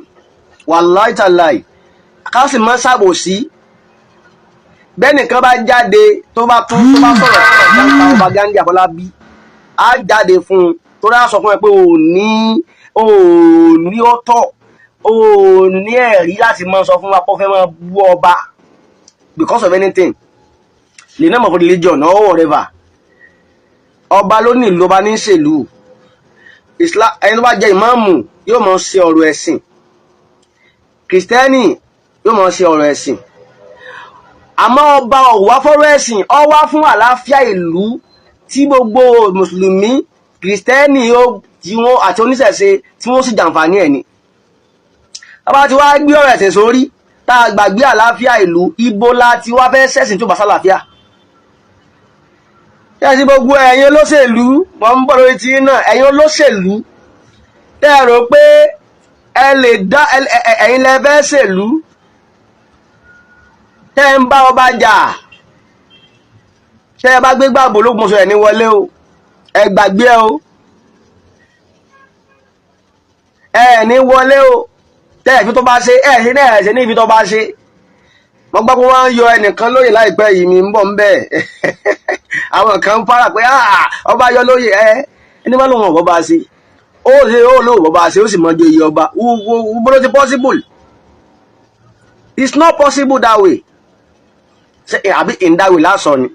wàláì tàláì ká sì má ṣàbòsí bẹ́nìkan bá jáde tó bá sọ̀rọ̀ jáǹkà ọba Ghandi Afọlábí á jáde fún un tó rá sọ fún ẹ pé ò ní ọ̀tọ̀ ò ní ẹ̀rí láti máa sọ fún wa pé ó fẹ́ máa bú ọba because of anything the name of religion or whatever ọba ló ní ìlú ọba ní ìṣèlú Islam ẹni tó bá jẹ́ ìmáàmù yóò máa ṣe ọ̀rọ̀ ẹ̀sìn kìrìsìtẹ́nì yóò máa ṣe ọ̀rọ̀ ẹ̀sìn àmọ́ ọba ọ̀wá fọ́rọ̀ ẹ̀sìn ó wá fún àlàáfíà ìlú tí gbogbo mùsùlùmí kìrìsìtẹ́nì tí wọ́n àti oníṣẹ̀ṣe tí wọ́n sì jàǹfààní ẹ̀ ni ọba ti wá gbé ọ̀rọ̀ ẹ̀sìn sórí tá a gbàgbé àlàáfíà ìlú ibo la ti wá fẹ́ ṣẹ̀sìn tó bá sálàáfíà yẹ́sí gbogbo ẹ̀yin olóṣèlú wọ́n ń bọ̀ lórí tí náà ẹ̀yin olóṣèlú tẹ́ ẹ rò pé ẹ lè dá ẹ̀yin lẹ fẹ́ ṣèlú tẹ́ ń bá ọba jà tẹ́ ẹ bá gbé gbàgbó l'Ógbómọ̀ṣọ́ ẹ̀ ní wọlé o ẹ gbàgbé ẹ o ẹ ní wọlé o tẹ́ ẹ fi tó bá ṣe ẹ ṣe náà ẹ ṣe ní ìfi tó bá ṣe mo gbọ́ pé wọ́n ń yọ ẹnìkan lóyè láìpẹ́ yìí mi ń bọ̀ ń bẹ̀ àwọn kan ń fara pé ọba yọ lóyè ẹni bá lóun ọ̀bọ̀ bá ṣe ó ṣe ó lóun ọ̀bọ̀ bá ṣe ó sì mọ́jọ iye ọba wúwo ló ti possible it's not possible that way. Say àbí in that way lásán ni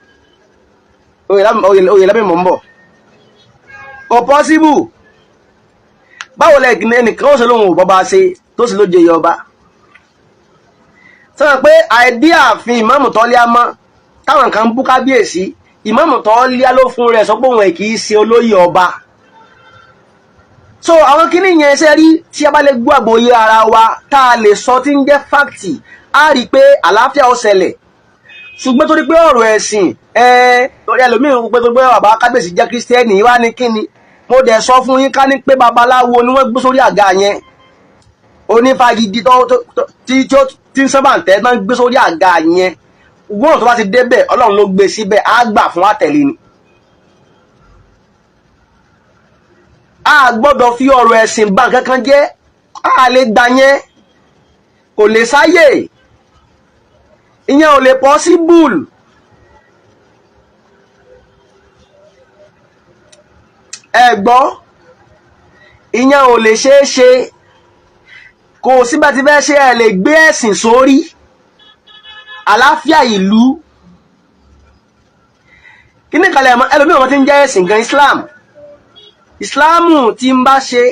oyè lábẹ́ mọ̀ ń bọ̀ kò possible. Báwo lẹ́gbẹ̀ẹ́ ẹnìkan ó ṣe lóhun ò bọ́ba ṣe tó sì ló jẹ ọba sọ pé àìdíà àfin ìmáàmù Tọ́líà mọ́ táwọn kan bú kábíyèsí ìmáàmù Tọ́líà ló fún rẹ̀ sọ pé òun ẹ̀ kì í ṣe olóyè ọba. So àwọn kíní yẹn ṣe rí tí a bá lè gbọ́ àgbọ́yé ara wa tá a lè sọ tí ń jẹ́ fáktì á rí i pé àlàáfíà ó ṣẹlẹ̀. Ṣùgbọ́n torí pé ọ̀rọ̀ ẹ̀sìn torí ẹlòmíràn pé tó gbé bàbá kábíyèsí jẹ́ kírísítẹ́nì wá ní kíni mo dẹ̀ sọ fún yín ká ní pé babaláwo ni wọ́n gbé sórí àga yẹn onífagidi tí ń sábà ń tẹ́ náà gbé sórí àga yẹn gbọ́n tó bá ti débẹ̀ Ọlọ́run ló gbé síbẹ̀ á gbà fún àtẹ̀lé ni. A gbọ́dọ̀ fi ọ̀rọ̀ ẹ̀sìn bá kankan jẹ́ a lè gbà yẹn kò lè sáyè ìyẹn ò lè possible. Ẹ gbọ́ ìyẹn ò lè ṣeé ṣe kò síbẹ̀ tí fẹ́ ṣe ẹ lè gbé ẹ̀sìn sórí àlàáfíà ìlú kíní kalẹ̀ ẹlòmíràn wọn ti ń jẹ́ ẹ̀sìn gan Ìsìláàmù tí ń bá ṣe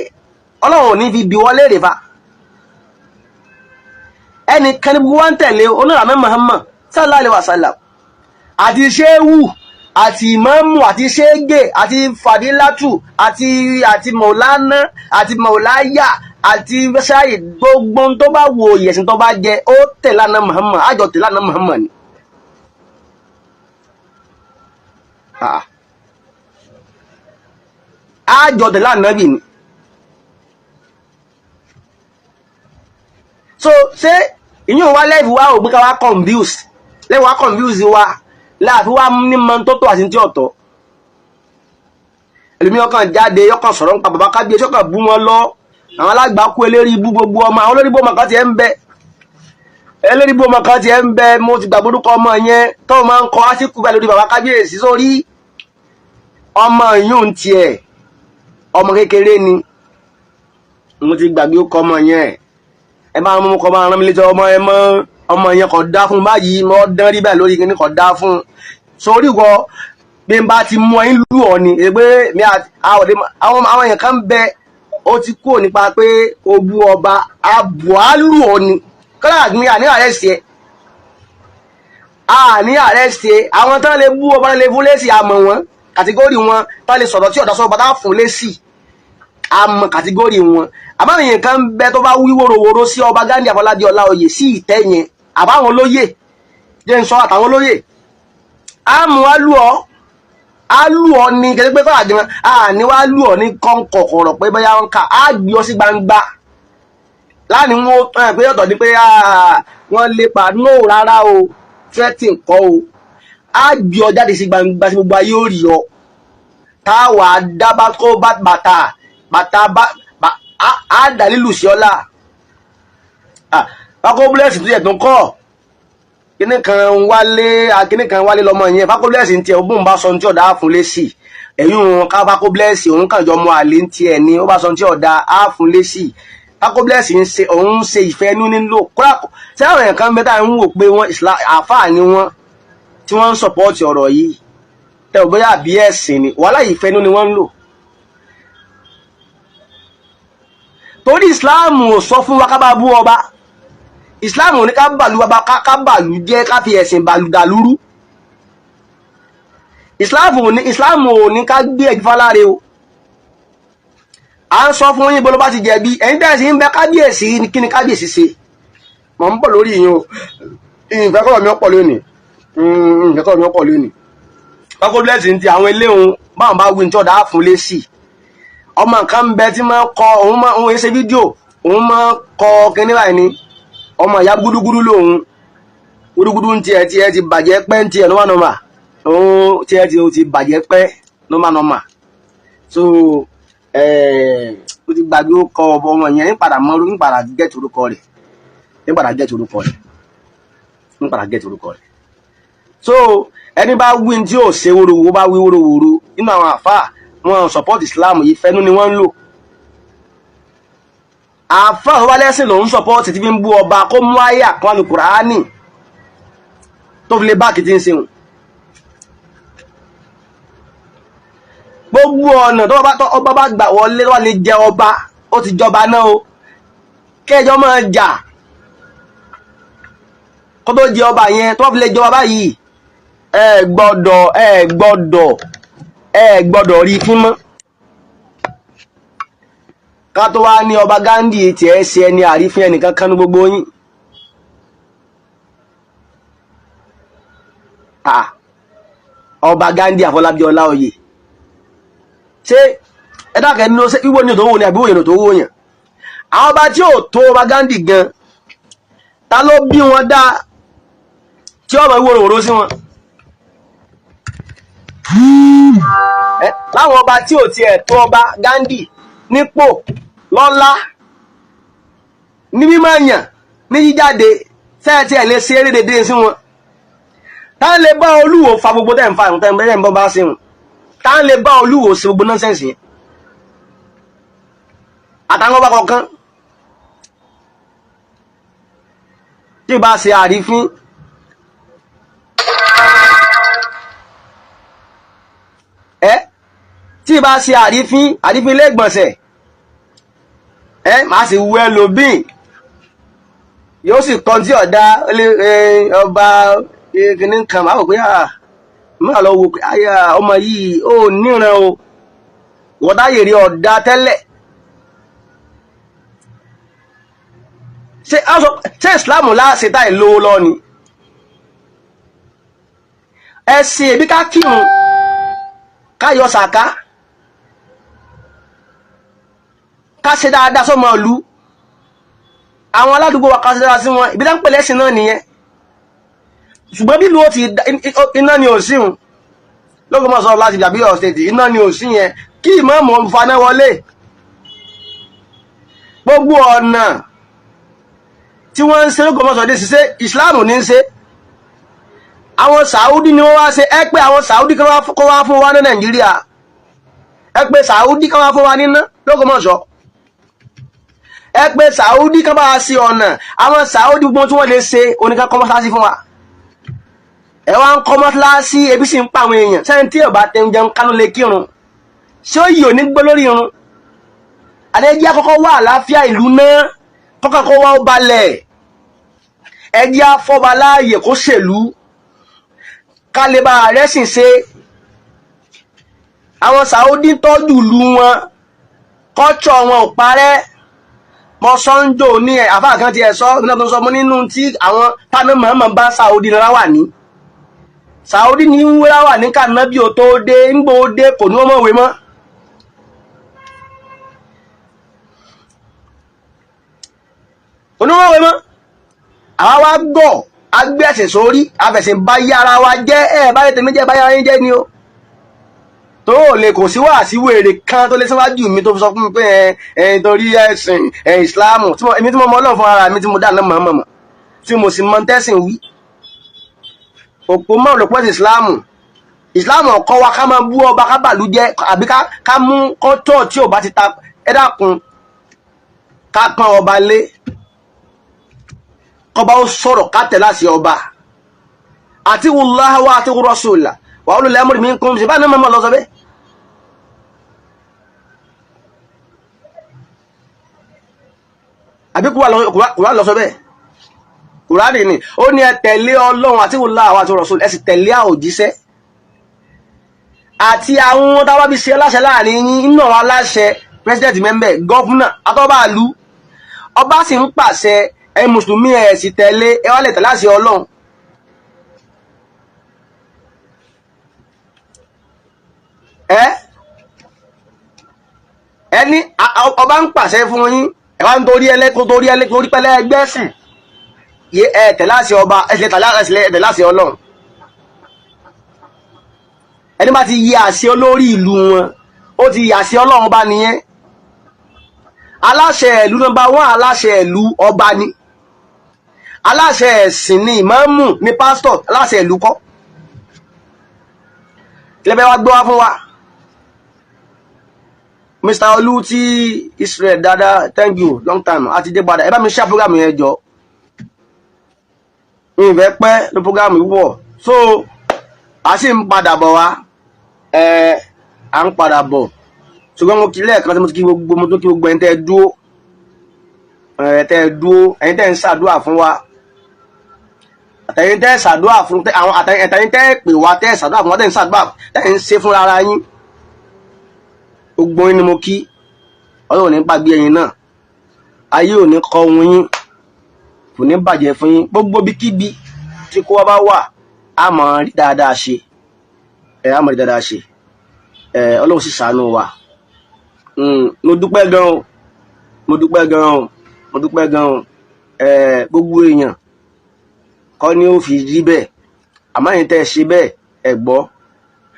Ọlọ́run ní fi bí wọlé rè fa ẹnìkan ní gbogbo wa ń tẹ̀lé onírànmẹ́ Muhammad sallallahu alaihi wasallam àti ṣéwù àti ìmáàmù àti ṣéégè àti fàdílátù àti mọ̀lánà àti mọ̀láyà àti ṣáyì gbogbo tó bá wo ìyẹ̀sìn tó bá jẹ ó tẹ̀lánà Muhammad àjọ tẹ̀lánà Muhammad ni. Àjọ tẹ̀lánà Nábì ni. So ṣé ìyún wa lẹ́ẹ̀fù wa ò gbé ká wá confuse lẹ́ẹ̀fù wa confuse wa láàfin wa ní mọ tó tó àti tí ọ̀tọ̀ ẹlòmí ọkàn jáde ọkàn sọ̀rọ̀ nípa bàbá kábíyèsí ọkàn bú wọn lọ àwọn alágbàákú eléri ibú gbogbo ọmọ àwọn olórí bó ọmọ kan tiẹ̀ ń bẹ eléri bó ọmọ kan tiẹ̀ ń bẹ mo ti gbàgbọ́ orúkọ ọmọ yẹn tó máa ń kọ ásìkú bẹ́ẹ̀ lórí bàbá kábíyèsí sórí ọmọ yìí ń tiẹ̀ ọmọ kékeré ni mo ti gbàgbé orúkọ ọmọ yẹn ẹ bá mú kọ́ máa rán mi létí ọmọ yẹn kò dá fún báyìí mo dán rí bẹ́ẹ̀ lórí kíní kò dá fún sórí wọ bí n bá ti mú ẹyin lù ọ ni pé mi àwọn èèyàn kan bẹ ó ti kúrò nípa pé o bú ọba àbọ̀ á lù ọ ni kọ́lá ní àní ààrẹ ṣe àní ààrẹ ṣe àwọn tán lè bú ọba lè fún lésì àmọ́ wọn kàtígórì wọn tán lè sọ̀rọ̀ tí ọ̀dà sọ̀rọ̀ bá tá fún lésì àmọ́ kàtígórì wọn àmọ́ èèyàn kan bẹ tó bá wí wòròwòrò sí ọba Ghandi Afọlábí Ọláoyè sí ìtẹ́ yẹn àbáwọn olóyè jẹ́ ń sọ àtàwọn olóyè àmú á lù ọ ní kẹ́lẹ́ pé fáwọn àgbẹ̀mọ́ àní wá lù ọ ní kọ́ńkọ̀kọ̀rọ̀ pé bóyá wọn kà á gbé ọ sí gbangba láàrin wọn pé ọ̀tọ̀ ni pé wọ́n lépa no rárá o threatening kọ́ o á gbé ọ jáde sí gbangba sí gbogbo ayé ó rí ọ táwa dábàá kó bàtà á dà lílù sí ọlá Fákó Bless tó yẹ tó ń kọ́ kíní kan wálé lọ́mọ yẹn Fákó Bless ń tiẹ̀ bóun bá sọ ní tí ọ̀dà á fún lésì ẹ̀yìn ká Fákó Bless òun kàn jọ mọ àlè ń tiẹ̀ ni ó bá sọ ní tí ọ̀dà á fún lésì Fákó Bless òun ń ṣe ìfẹ́ inú nílò kúrà tí àwọn èèyàn kan mẹ́ta ń wò pé wọ́n àáfàá ni wọ́n tí wọ́n ń sọ̀pọ́ọ̀tì ọ̀rọ̀ yìí tẹ̀ ò bóyá àbí ẹ̀sìn ni wàhálà ìfẹ́ inú ni wọ́n ń lò. Torí Islam ò sọ fún wa ká bá bú ọba Islam ò ní ká bàlú bàbá ká bàlú jẹ́ ká fi ẹ̀sìn bàlú dàlúrú Islam ò ní ká gbé ẹ̀jú fáláre o à ń sọ fún yín bó ló bá ti jẹ̀bi ẹ̀yin bẹ́ẹ̀ sì ń bẹ kábíyèsí kí ni kábíyèsí ṣe mọ̀ ń bọ̀ lórí yín o ìfẹ́kọ̀ọ́ mi ọ̀pọ̀ lónìí Fákó Bless ti àwọn eléhùn báwọn bá wí ní tí ọ̀dà á fún lésì ọmọ kan bẹ tí máa kọ òun ṣe fídíò òun máa kọ kíní báyìí ni ọmọ ìyá gúdúgúdú lòun gúdúgúdú ń tiẹ̀ ti bàjẹ́ pẹ́ ń tiẹ̀ nọ́mà òun tiẹ̀ ti bàjẹ́ pẹ́ nọ́mà so ó ti gbàgbé ó kọ ọmọ yẹn ń padà gẹ́tì orúkọ rẹ̀ so ẹni bá wí tí ò ṣe wóróworó bá wí wóróworó nínú àwọn àfáà wọn support Islam yìí fẹ́nu ni wọ́n ń lò àfáà tó bá lẹ́sìn lòun support ti fi ń bú ọba kó mú ayé àkọọ́nù Kùránì tó fi lè bá kìtì ń sehun. Gbogbo ọ̀nà tó ọba bá gbà wọlé tó wà lè jẹ ọba ó ti jọba náà o kẹjọ máa jà kó tó jẹ ọba yẹn tó wà fi lè jọba báyìí ẹ gbọ́dọ̀ rí fín mọ́. Ká tó wá ní ọba Ghandi tí ẹ ṣe ẹni àrífín ẹnìkan kan ní gbogbo yín. Ọba Ghandi Àfọlábí Ọláoyè ṣé ẹ̀dàkẹ́ ní wíwó ní òtòwò ní àbíwò yẹn òtòwò yẹn. Àwọn ọba tí ò tó ọba Ghandi gan ta ló bí wọn dá tí ọmọ ìwò òróró sí wọn. Láwọn ọba tí ò tiẹ̀ tó ọba Ghandi nípò lọ́lá ní mímọ̀ yàn ní jíjáde sẹ́ẹ̀tì ẹ̀ lè ṣe eré dédé sí wọn. Tá ń lè bá Olúwo fa gbogbo tẹ́ ń fa ìrùn tẹ́ ń bẹ́rẹ̀ ń bọ́ bá sí wọn. Tá ń lè bá Olúwo sí gbogbo nọ́nsẹ̀nsì yẹn. Àtàwọn ọba kọ̀ọ̀kan tí bá ṣe àrífín tí bá ṣe àrífín lẹ́gbọ̀nsẹ̀ máa sì wú ẹlòmíì yóò sì kọ́ tí ọ̀dá ọba kìíní kan máa wò pé máa lọ wò pé ọmọ yìí ó níran o wọ́dáyè rí ọ̀dá tẹ́lẹ̀. Ṣé ìsìláàmù láàṣẹ táì lówó lọ ni ẹ̀sìn ẹ̀bí ká kírun ká yọ sàká ká ṣe dáadáa sọ́mọ ìlú àwọn aládùúgbò wa ká ṣe dáadáa sí wọn ibi tá ń pè lẹ́sìn náà nìyẹn. Ṣùgbọ́n bí ló ti iná ni ò sí hun lókùnmọ̀ sọ láti dàbí ọ̀sẹ̀tì iná ni ò sí yẹn kí ìmáàmù faná wọlé. Gbogbo ọ̀nà tí wọ́n ń ṣe lókùnmọ̀ sọ dé ṣiṣẹ́ ìsìláàmù ní ń ṣe. Àwọn Saudi ni wọ́n wá ṣe ẹ pé àwọn Saudi kó wá fún wa ní Nàìjíríà ẹ pé Saudi kó wá fún wa níná lókùnmọ̀ sọ ẹ pé Saudi kan bá sí ọ̀nà àwọn Saudi gbogbo tí wọ́n lè ṣe oníkan kọ́ mọ́sálásí fún wa. Ẹ wá ń kọ́ mọ́sálásí ebi sì ń pa àwọn èèyàn sẹ́yìn tí ọba tẹ̀ ń jẹun kánú lè kírun ṣé ó yìí ò ní gbé lórí irun. Àdéjì àkọ́kọ́ wà àlàáfíà ìlú náà kọ́kọ́ wá ó balẹ̀ ẹjẹ́ àfọ́ba láàyè kó ṣèlú kálíbà rẹ̀ sì ṣe. Àwọn Saudi tọ́jú ìlú wọn kọ́tsọ̀ wọn ò parẹ́. Mo sọ́njò ní àfáà kan ti ẹ̀ sọ nígbà tó sọ mọ́ nínú tí àwọn pánọ́mọ̀ bá Saudi lára wà ní. Saudi ní ń wéra wà ní kànábì ò tó dé ńgbò dé kò ní ọmọ ìwé mọ́. Oníwọ̀wé mọ́ àwa wá gọ̀ agbẹ́sẹ̀ sórí afẹ̀sẹ̀ bá yára wa jẹ́ báyẹ̀ tèmi jẹ́ báyára yín jẹ́ ni o. Tó lè kò sí wà sí wèrè kan tó lé síwájú mi tó fi sọ fún mi pé torí ẹ̀sìn ìsìláàmù èmi tí mo mọ Ọlọ́run fún ara mi tí mo dáná mọ̀ọ́mọ̀ tí mo sì mọ tẹ́sìn wí. Òpó mọ́ ló pẹ́ sí ìsìláàmù ọkọ wa ká máa bú ọba ká bàlú jẹ́ àbí ká mú kọ́tọ̀ tí ò bá ti ta ẹ dákun ká pọ́n ọba lé kọba ó sọ̀rọ̀ ká tẹ̀ láti ọba àti wùláhà wa àti rọ́ṣùlà wà ó lè lẹ́mọ̀rì mi ń kún sí bá ní mọ́mọ́ lọ sọ bẹ́ẹ̀. Àbí Kùránì lọ sọ bẹ́ẹ̀. Kùránì ni ó ní ẹ tẹ̀lé Ọlọ́run àti wùláhà wa àti rọ́ṣùlà ẹ sì tẹ̀lé òjíṣẹ́ àti àwọn táwọn bí ṣe aláṣẹ láàrin yín inú àwọn aláṣẹ president mẹ́mbẹ̀ gọ́fúnà àtọ́bàlú ọba sì ń pàṣẹ ẹ mùsùlùmí ẹ sì tẹ̀lé ẹ wá lè tẹ̀lé àṣẹ Ọlọ́run. Ẹni ọba ń pàṣẹ fún yín ẹ wá ń torí pẹ́lẹ́ ẹgbẹ́ sìn ẹ tẹ̀lé àṣẹ ọba ẹ sì tẹ̀lé àṣẹ Ọlọ́run. Ẹni bá ti yí àṣẹ olórí ìlú wọn ó ti yí àṣẹ Ọlọ́run bá nìyẹn. Aláṣẹ ìlú nọ́mbà 1 aláṣẹ ìlú ọba ni. Aláṣẹ ẹ̀sìn ni ìmáàmù ni pásítọ̀ aláṣẹ ìlú kọ́. Lẹ́bẹ̀ẹ́ wá gbé wá fún wa. Mr. Olú tí Israel dáadáa, thank you long time àti dé padà ẹ bá mi ṣá program yẹn jọ ìfẹ́ pẹ́ ní program yìí wọ̀ so a sì ń padà bọ̀ wá à ń padà bọ̀ ṣùgbọ́n mo kí lẹ́ẹ̀kan tí mo kí gbogbo ẹni tẹ́ dúró ẹ̀yin tẹ́ ń ṣàdúrà fún wa àtẹ̀yin tẹ́ ṣàdúrà fún àwọn àtẹ̀yin tẹ́ pè wá tẹ́ ṣàdúrà fún wa tẹ́ ń ṣàdúrà tẹ́ ń ṣe fún ara yín gbogbo yín ni mo kí Ọlọ́run ò ní gbàgbé ẹ̀yin náà ayé ò ní kọ ohun yín kò ní bàjẹ́ fún yín gbogbo bíkíbi tí kó wá bá wà á mọ̀ rí dáadáa ṣe á mọ̀ rí dáadáa ṣe Ọlọ́run sì ṣàánú wa mo dúpẹ́ gan o mo dúpẹ́ gan o mo dúpẹ́ gan o gbogbo èèyàn kọ́ ni ó fi rí bẹ́ẹ̀ àmọ́ ẹ̀yin tẹ́ ṣe bẹ́ẹ̀ ẹ gbọ́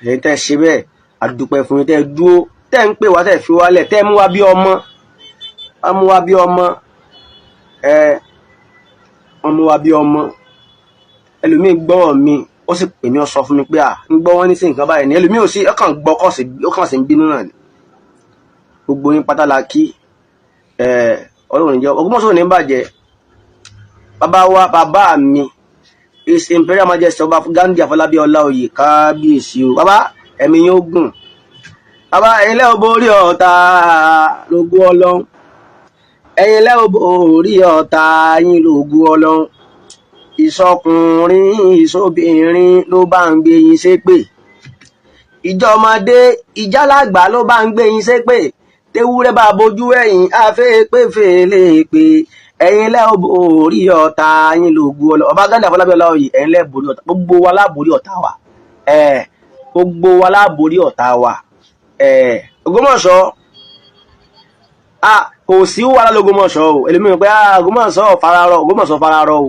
ẹ̀yin tẹ́ ṣe bẹ́ẹ̀ àdúpẹ́ fún yín tẹ́ dúró tẹ́ ń pè wá tẹ́ fi wálẹ̀ tẹ́ mú wá bí ọmọ wọ́n mú wá bí ọmọ wọ́n mú wá bí ọmọ ẹlòmíì gbọ́rọ̀ mi ó sì pè mí ó sọ fún mi pé ń gbọ́ wọ́n ní sí nǹkan báyìí ni ẹlòmíì ò sí ọkàn gbọ́ ó kàn sí ń bínú náà ni gbogbo yín pátá la kí Ọlọ́run níjọ́ Ògbómọ̀ṣọ́ ní bàjẹ́ bàbá mi His Imperial Majesty Ọba Ghandi Afọlábí Ọláoyè kábíyèsí o bàbá ẹ̀mí yóò gùn bàbá ẹ̀yin lẹ́ ò borí ọ̀tá lógún Ọlọ́run ẹ̀yin lẹ́ ò borí ọ̀tá yín lógún Ọlọ́run ìsọkùnrin ìsọbìnrin ló bá ń gbé yín ṣépè ìjọmọdé ìjálàgbà ló bá ń gbé yín ṣépè tewúrẹ́ bá bojú ẹ̀yìn afẹ́ pé fèlè pé ẹ̀yin lẹ́ ò borí ọ̀tá yín lógún Ọlọ́run Ọba Ghandi Afọlábí Ọláoyè ẹ̀yin lẹ́ borí ọ̀tá gbogbo wa láborí ọ̀tá wa gbogbo wa láborí ọ̀tá wa Ògbómọ̀ṣọ́ kò sí wàhálà l'Ògbómọ̀ṣọ́ o ẹlòmíràn pé Ògbómọ̀ṣọ́ fararọ o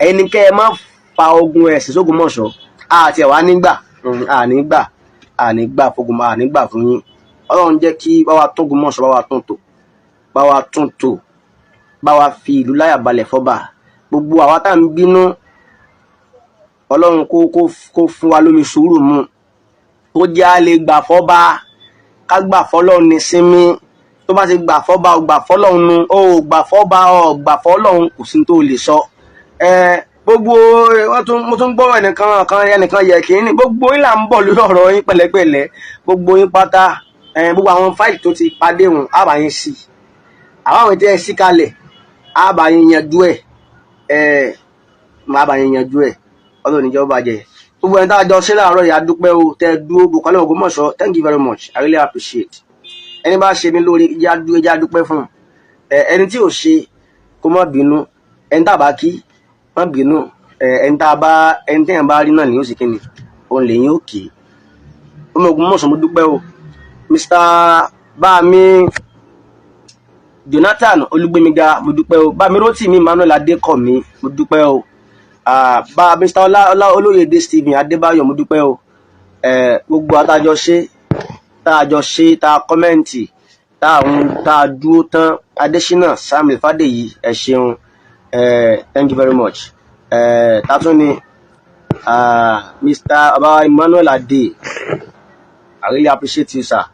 ẹni kẹ́ ẹ má fa ogun ẹ̀sìn s'Ògbómọ̀ṣọ́ àti ẹ̀wà ànígbà fógun ànígbà fún yín Ọlọ́run jẹ́ kí bá wa tún Ògbómọ̀ṣọ́ bá wa tún tò bá wa fi ìlú láyà balẹ̀ fọ́ba gbogbo àwa tá ń bínú Ọlọ́run kó fún wa lómi sùúrù mu kó jẹ́ a lè gbà fọ́ba ká gbà fọ́lọ́run ní sinmi tó bá ti gbà fọ́ba ò gbà fọ́lọ́run nu ó gbà fọ́ba ò gbà fọ́lọ́run kò sí tó lè sọ gbogbo mo tún gbọ́ ẹnìkan yẹ kí ní gbogbo yín là ń bọ̀ lórí ọ̀rọ̀ yín pẹ̀lẹ́pẹ̀lẹ́ gbogbo yín pátá gbogbo àwọn fáìlì tó ti padé hùn àbá yín sí àwọn ètò ẹ̀ sí kalẹ̀ àbá yín yanjú ẹ̀ àbá yín yanjú ẹ̀ Ọlọ́run níjọ́ bàjẹ́ gbogbo ẹni tá a jọ ṣe láàárọ̀ yìí a dúpẹ́ o tẹ́ dúró Bùkọ́lá Ògbómọ̀ṣọ́ thank you very much I really appreciate ẹni bá ṣe mí lórí ẹjá dúpẹ́ fún ẹni tí ò ṣe kó má bínú ẹni tá a bá kí má bínú ẹni tẹ́yàn bá rí náà ni ó sì kíni òun lèyìn òkè ọmọ Ògbómọ̀ṣọ́ mo dúpẹ́ o Mr. Bámi Jonathan Olúgbémiga mo dúpẹ́ o Bámi Rótìmí Emmanuel Adékọ̀mí mo dúpẹ́ o bá Mr. Olóyèdè Stephen Adébáyọ̀ mo dúpẹ́ o gbogbo àtàjọ ṣe tá a kọ́mẹ́ǹtì tá a dúró tán Adésínà Samuel Fádèyí ẹ ṣeun thank you very much tàtún ni Mr. Abawa Emmanuel Adé I really appreciate you sir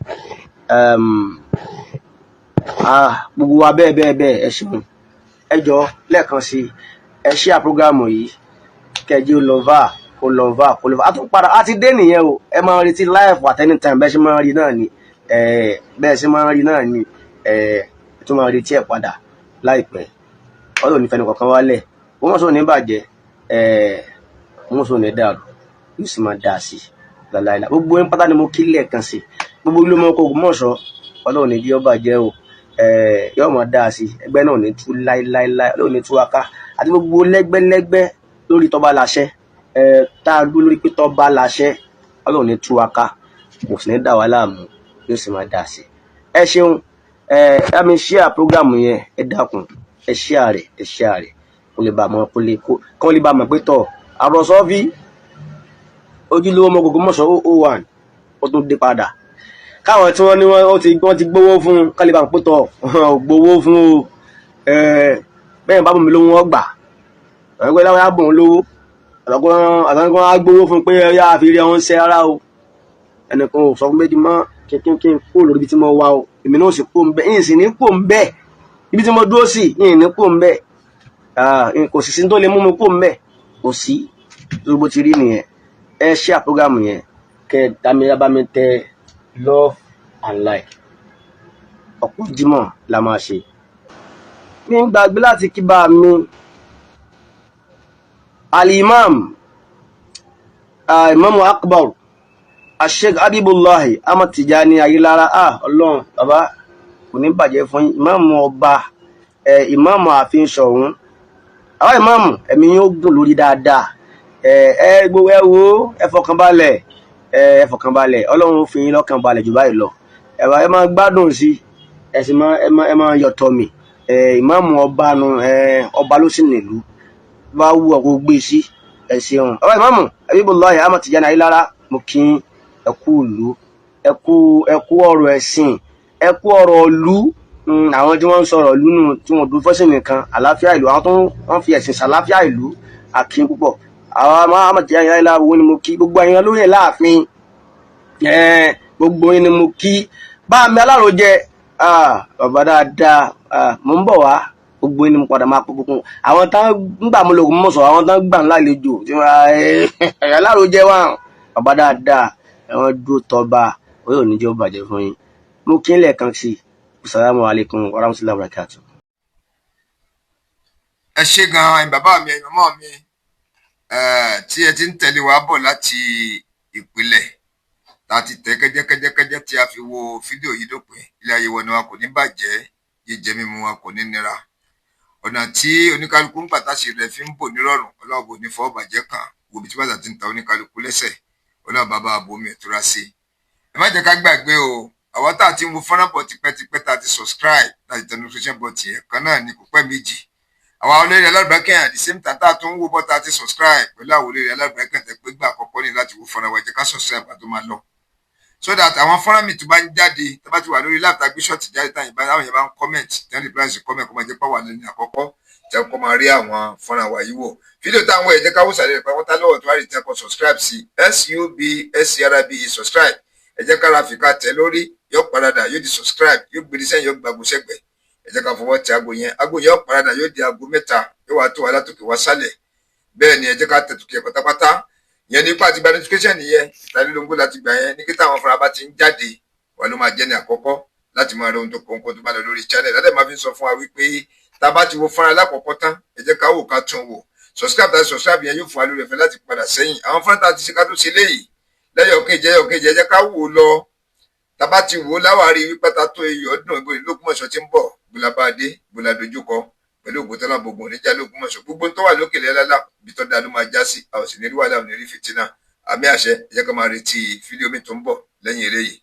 gbogbo wa bẹ́ẹ̀ ẹ ṣeun ẹ jọ lẹ́ẹ̀kan sí ẹ ṣí àprógámù yìí kẹjí olova a tún padà a ti dé nìyẹn o ẹ máa retí live at any time bẹ́ẹ̀ ṣe máa rí náà ni tó máa retí ẹ̀ padà láìpẹ́ Ọlọ́run ní fẹ́ni kankan wálẹ̀ Ògbómọ̀ṣọ́ ní bàjẹ́ Ògbómọ̀ṣọ́ ní dàrú yóò sì máa dà sí làlàyé gbogbo yín pátá ni mo kí lẹ́ẹ̀kan sí gbogbo ilé ọmọ ọkọ̀ Ògbómọ̀ṣọ́ Ọlọ́run ní jí ó bàjẹ́ o yóò máa dà sí ẹgbẹ́ náà ní tú láíláíláí Ọlọ́run ní tú wáká àti gbogbo lẹ́gbẹ́lẹ́gbẹ́ lórí tọ́ba láṣẹ tá a dúró lórí pé tọ́ba láṣẹ Ọlọ́run ní tú wáká kò sì ní dà wá láàmú yóò sì máa dà sí ẹ ṣeun ẹ mi share program yẹn ẹ dákun ẹ share rẹ̀ kó lè bá mọ̀ kó lè bá mọ̀ pé tọ̀ àròsọ fi ojúlówó ọmọ Ògbómọ̀ṣọ́ 001 ó tún dé padà káwọn tí wọ́n ní wọ́n ti gbowó fún kálí bá pé tọ̀ gbowó fún o bẹ́ẹ̀ bá bùnmi lówó wọn gbà àwọn ẹgbẹ́ láwọn yàgbọ̀n lówó àtàkùn á gbowó fún pé yá fi rí ọ̀hún ṣe ara o ẹnìkan ò sọ fún méjì mọ́ kí n kó lórí ibi tí mo wá o èmi náà sì kó ń bẹ yìí sì ní kó ń bẹ ibi tí mo dúró sí yìí ní kó ń bẹ kò sì sí tó lè mú mi kó ń bẹ kò sí tó bó ti rí nìyẹn. Ẹ share program yẹn kẹ bá mi tẹ love and like. Ọ̀pọ̀ Jímọ̀ la máa ṣe. Mi ń gbàgbé láti kí bá mi al-imam imam akbar Sheikh Habibullahi Ahmad Tijani Ayilara Ọlọ́run bàbá kò ní bàjẹ́ fún yín. Imam ọba imam àfin ṣọ̀hún àwọn imam ẹ̀mí yóò gùn lórí dáadáa. Gbogbo ẹ wo ẹ fọkànbalẹ̀ Ọlọ́run ó fi yín lọ́kàn balẹ̀ jù báyìí lọ. Ẹ máa gbádùn sí ẹ sì máa yọ̀tọ̀ mi. Imam ọba nu ọba ló sì nílùú bá wù ọkọ̀ gbé sí ẹ ṣeun. Àwọn imam Habibullahi Ahmad Tijani Ayilara mo kí ẹ kú ìlú ẹ kú ọ̀rọ̀ ẹ̀sìn ẹ kú ọ̀rọ̀ ìlú. Àwọn tí wọ́n ń sọ̀rọ̀ ìlú nù tí wọ́n dúró fẹ́sìn nìkan àlàáfíà ìlú àwọn tó wọ́n fi ẹ̀sìn sàlàáfíà ìlú akin púpọ̀. Àwọn Ahmad Tijani Ayilara wo ni mo kí gbogbo ẹ̀yin lóyè láàfin gbogbo yín ni mo kí. Bá mi Aláròjẹ bàbá dáadáa mo ń bọ̀ wá gbogbo yín ni mo padà máa pọ̀ àwọn tán gbà mo lògùn mọ̀ sọ àwọn tán gbà ńlá àlejò tí wọ́n Aláròjẹ wà bàbá dáadáa ẹ̀wọ̀n dúró tọba ó yóò ní jẹ́ ó bàjẹ́ fún yín. Mo kí ń lẹ́ẹ̀kan sí i. Assalamu alaikum warahmatullahi wabarakatuh. Ẹ ṣé gan bàbá mi ẹ̀yin màmá mi tí ẹ ti ń tẹ̀lé wa bọ̀ láti ìpìlẹ̀ láti tẹ̀ kẹ́jẹ́kẹ́jẹ́kẹ́jẹ́ tí a fi wo fídíò yìí dópin. Ilé ayé wọn ni wa kò ní bàjẹ́ jíjẹ mímu wa kò ní nira. Ọ̀nà tí oníkálukú ń pàtàkì rẹ̀ fi ń bò nírọ̀rùn Ọlọ́run bò ní fọ́ bàjẹ́ kan wo bí tí bàtà ti ń ta oníkálukú lẹ́sẹ̀ Ọlọ́run bàbá àbomi ìtura sí. Ẹ má jẹ́ ká gbàgbé o àwọn tá a ti ń wo fọ́nrán bọ̀ tipẹ́tipẹ́ tá a ti subscribe láti tẹ notification button yẹn kan náà ní kò pẹ́ méjì. Àwọn olórí alábàákẹ́ at the same time tá a tún ń wo bọ́ tá a ti subscribe pẹ̀lú àwọn olórí alábàákẹ́ tẹ pé gbà àkọ́kọ́ ní láti wo fọ́nrán wa jẹ́ ká subscribe àti máa lọ. So that àwọn fọ́nrán mi tó bá ń jáde tó bá ti wà lórí láti gbé ṣọ́ọ̀tì jáde táyìn bá àwọn yẹn bá ń comment tẹ́ ní reply sí comment kó máa jẹ́ pàwọ́ ní àkọ́kọ́ tẹ́ kó máa rí àwọn fọ́nrán wa yìí wò. Fídíò táwọn ẹ̀jẹ̀ káwọ́ sàlẹ̀ rẹ̀ pàwọ́ tá lọ́wọ́ tó wá rí tẹ́kọ̀ subscribe sí SUBSCRIBE subscribe ẹ̀jẹ̀ kára fìkà tẹ̀ lórí yóò paradà yóò di subscribe yóò gbèdé sẹ́yìn yóò gbàgbó sẹ́gbẹ̀ ẹ̀jẹ̀ ká fọwọ́ tẹ aago yóò paradà yóò di aago 3 yóò wá tó wà látòkè wá sálẹ̀ bẹ́ẹ̀ ni ẹ̀jẹ̀ ká tẹ̀ tòkè pátápátá yẹn nípa àti gba notification yẹn ìtàlélógún láti gbà yẹn ní kí táwọn fúnra bá ti ń jáde wà ló máa jẹ́ ní àkọ́kọ́ láti máa rí ohun tó kọ̀ọ̀kan tó bá lọ lórí channel láti máa fi sọ fún wa wípé tá a bá ti wo fúnra lákọ̀ọ́kọ́ tán ẹ jẹ́ ká wò ká tún wò subscribe yẹn yóò fún wa lórí ẹ̀fẹ́ láti padà sẹ́yìn àwọn fúnra tá a ti ṣe ká tó ṣe léyìí lẹ́yọ̀kejì ẹ jẹ́ ká wò lọ tá a bá ti wò láwárí wípé tá tó iyọ̀ ọdún ìgbòho l'Ógbómọ̀ṣọ́ ti ń bọ̀ gbọ́lábàdé gbọ́ládojúkọ pẹ̀lú ògbótọ́lá gbogbo oníjà l'Ógbómọ̀ṣọ́ gbogbo tó wà lókè lẹ́lálá bí tó dáa ló máa já sí àwọn sì ní rí wàhálà ò ní rí fìtínà àmì àṣẹ ẹ jẹ́ ká máa retí fídíò mi tó ń bọ̀ lẹ́yìn eléyìí.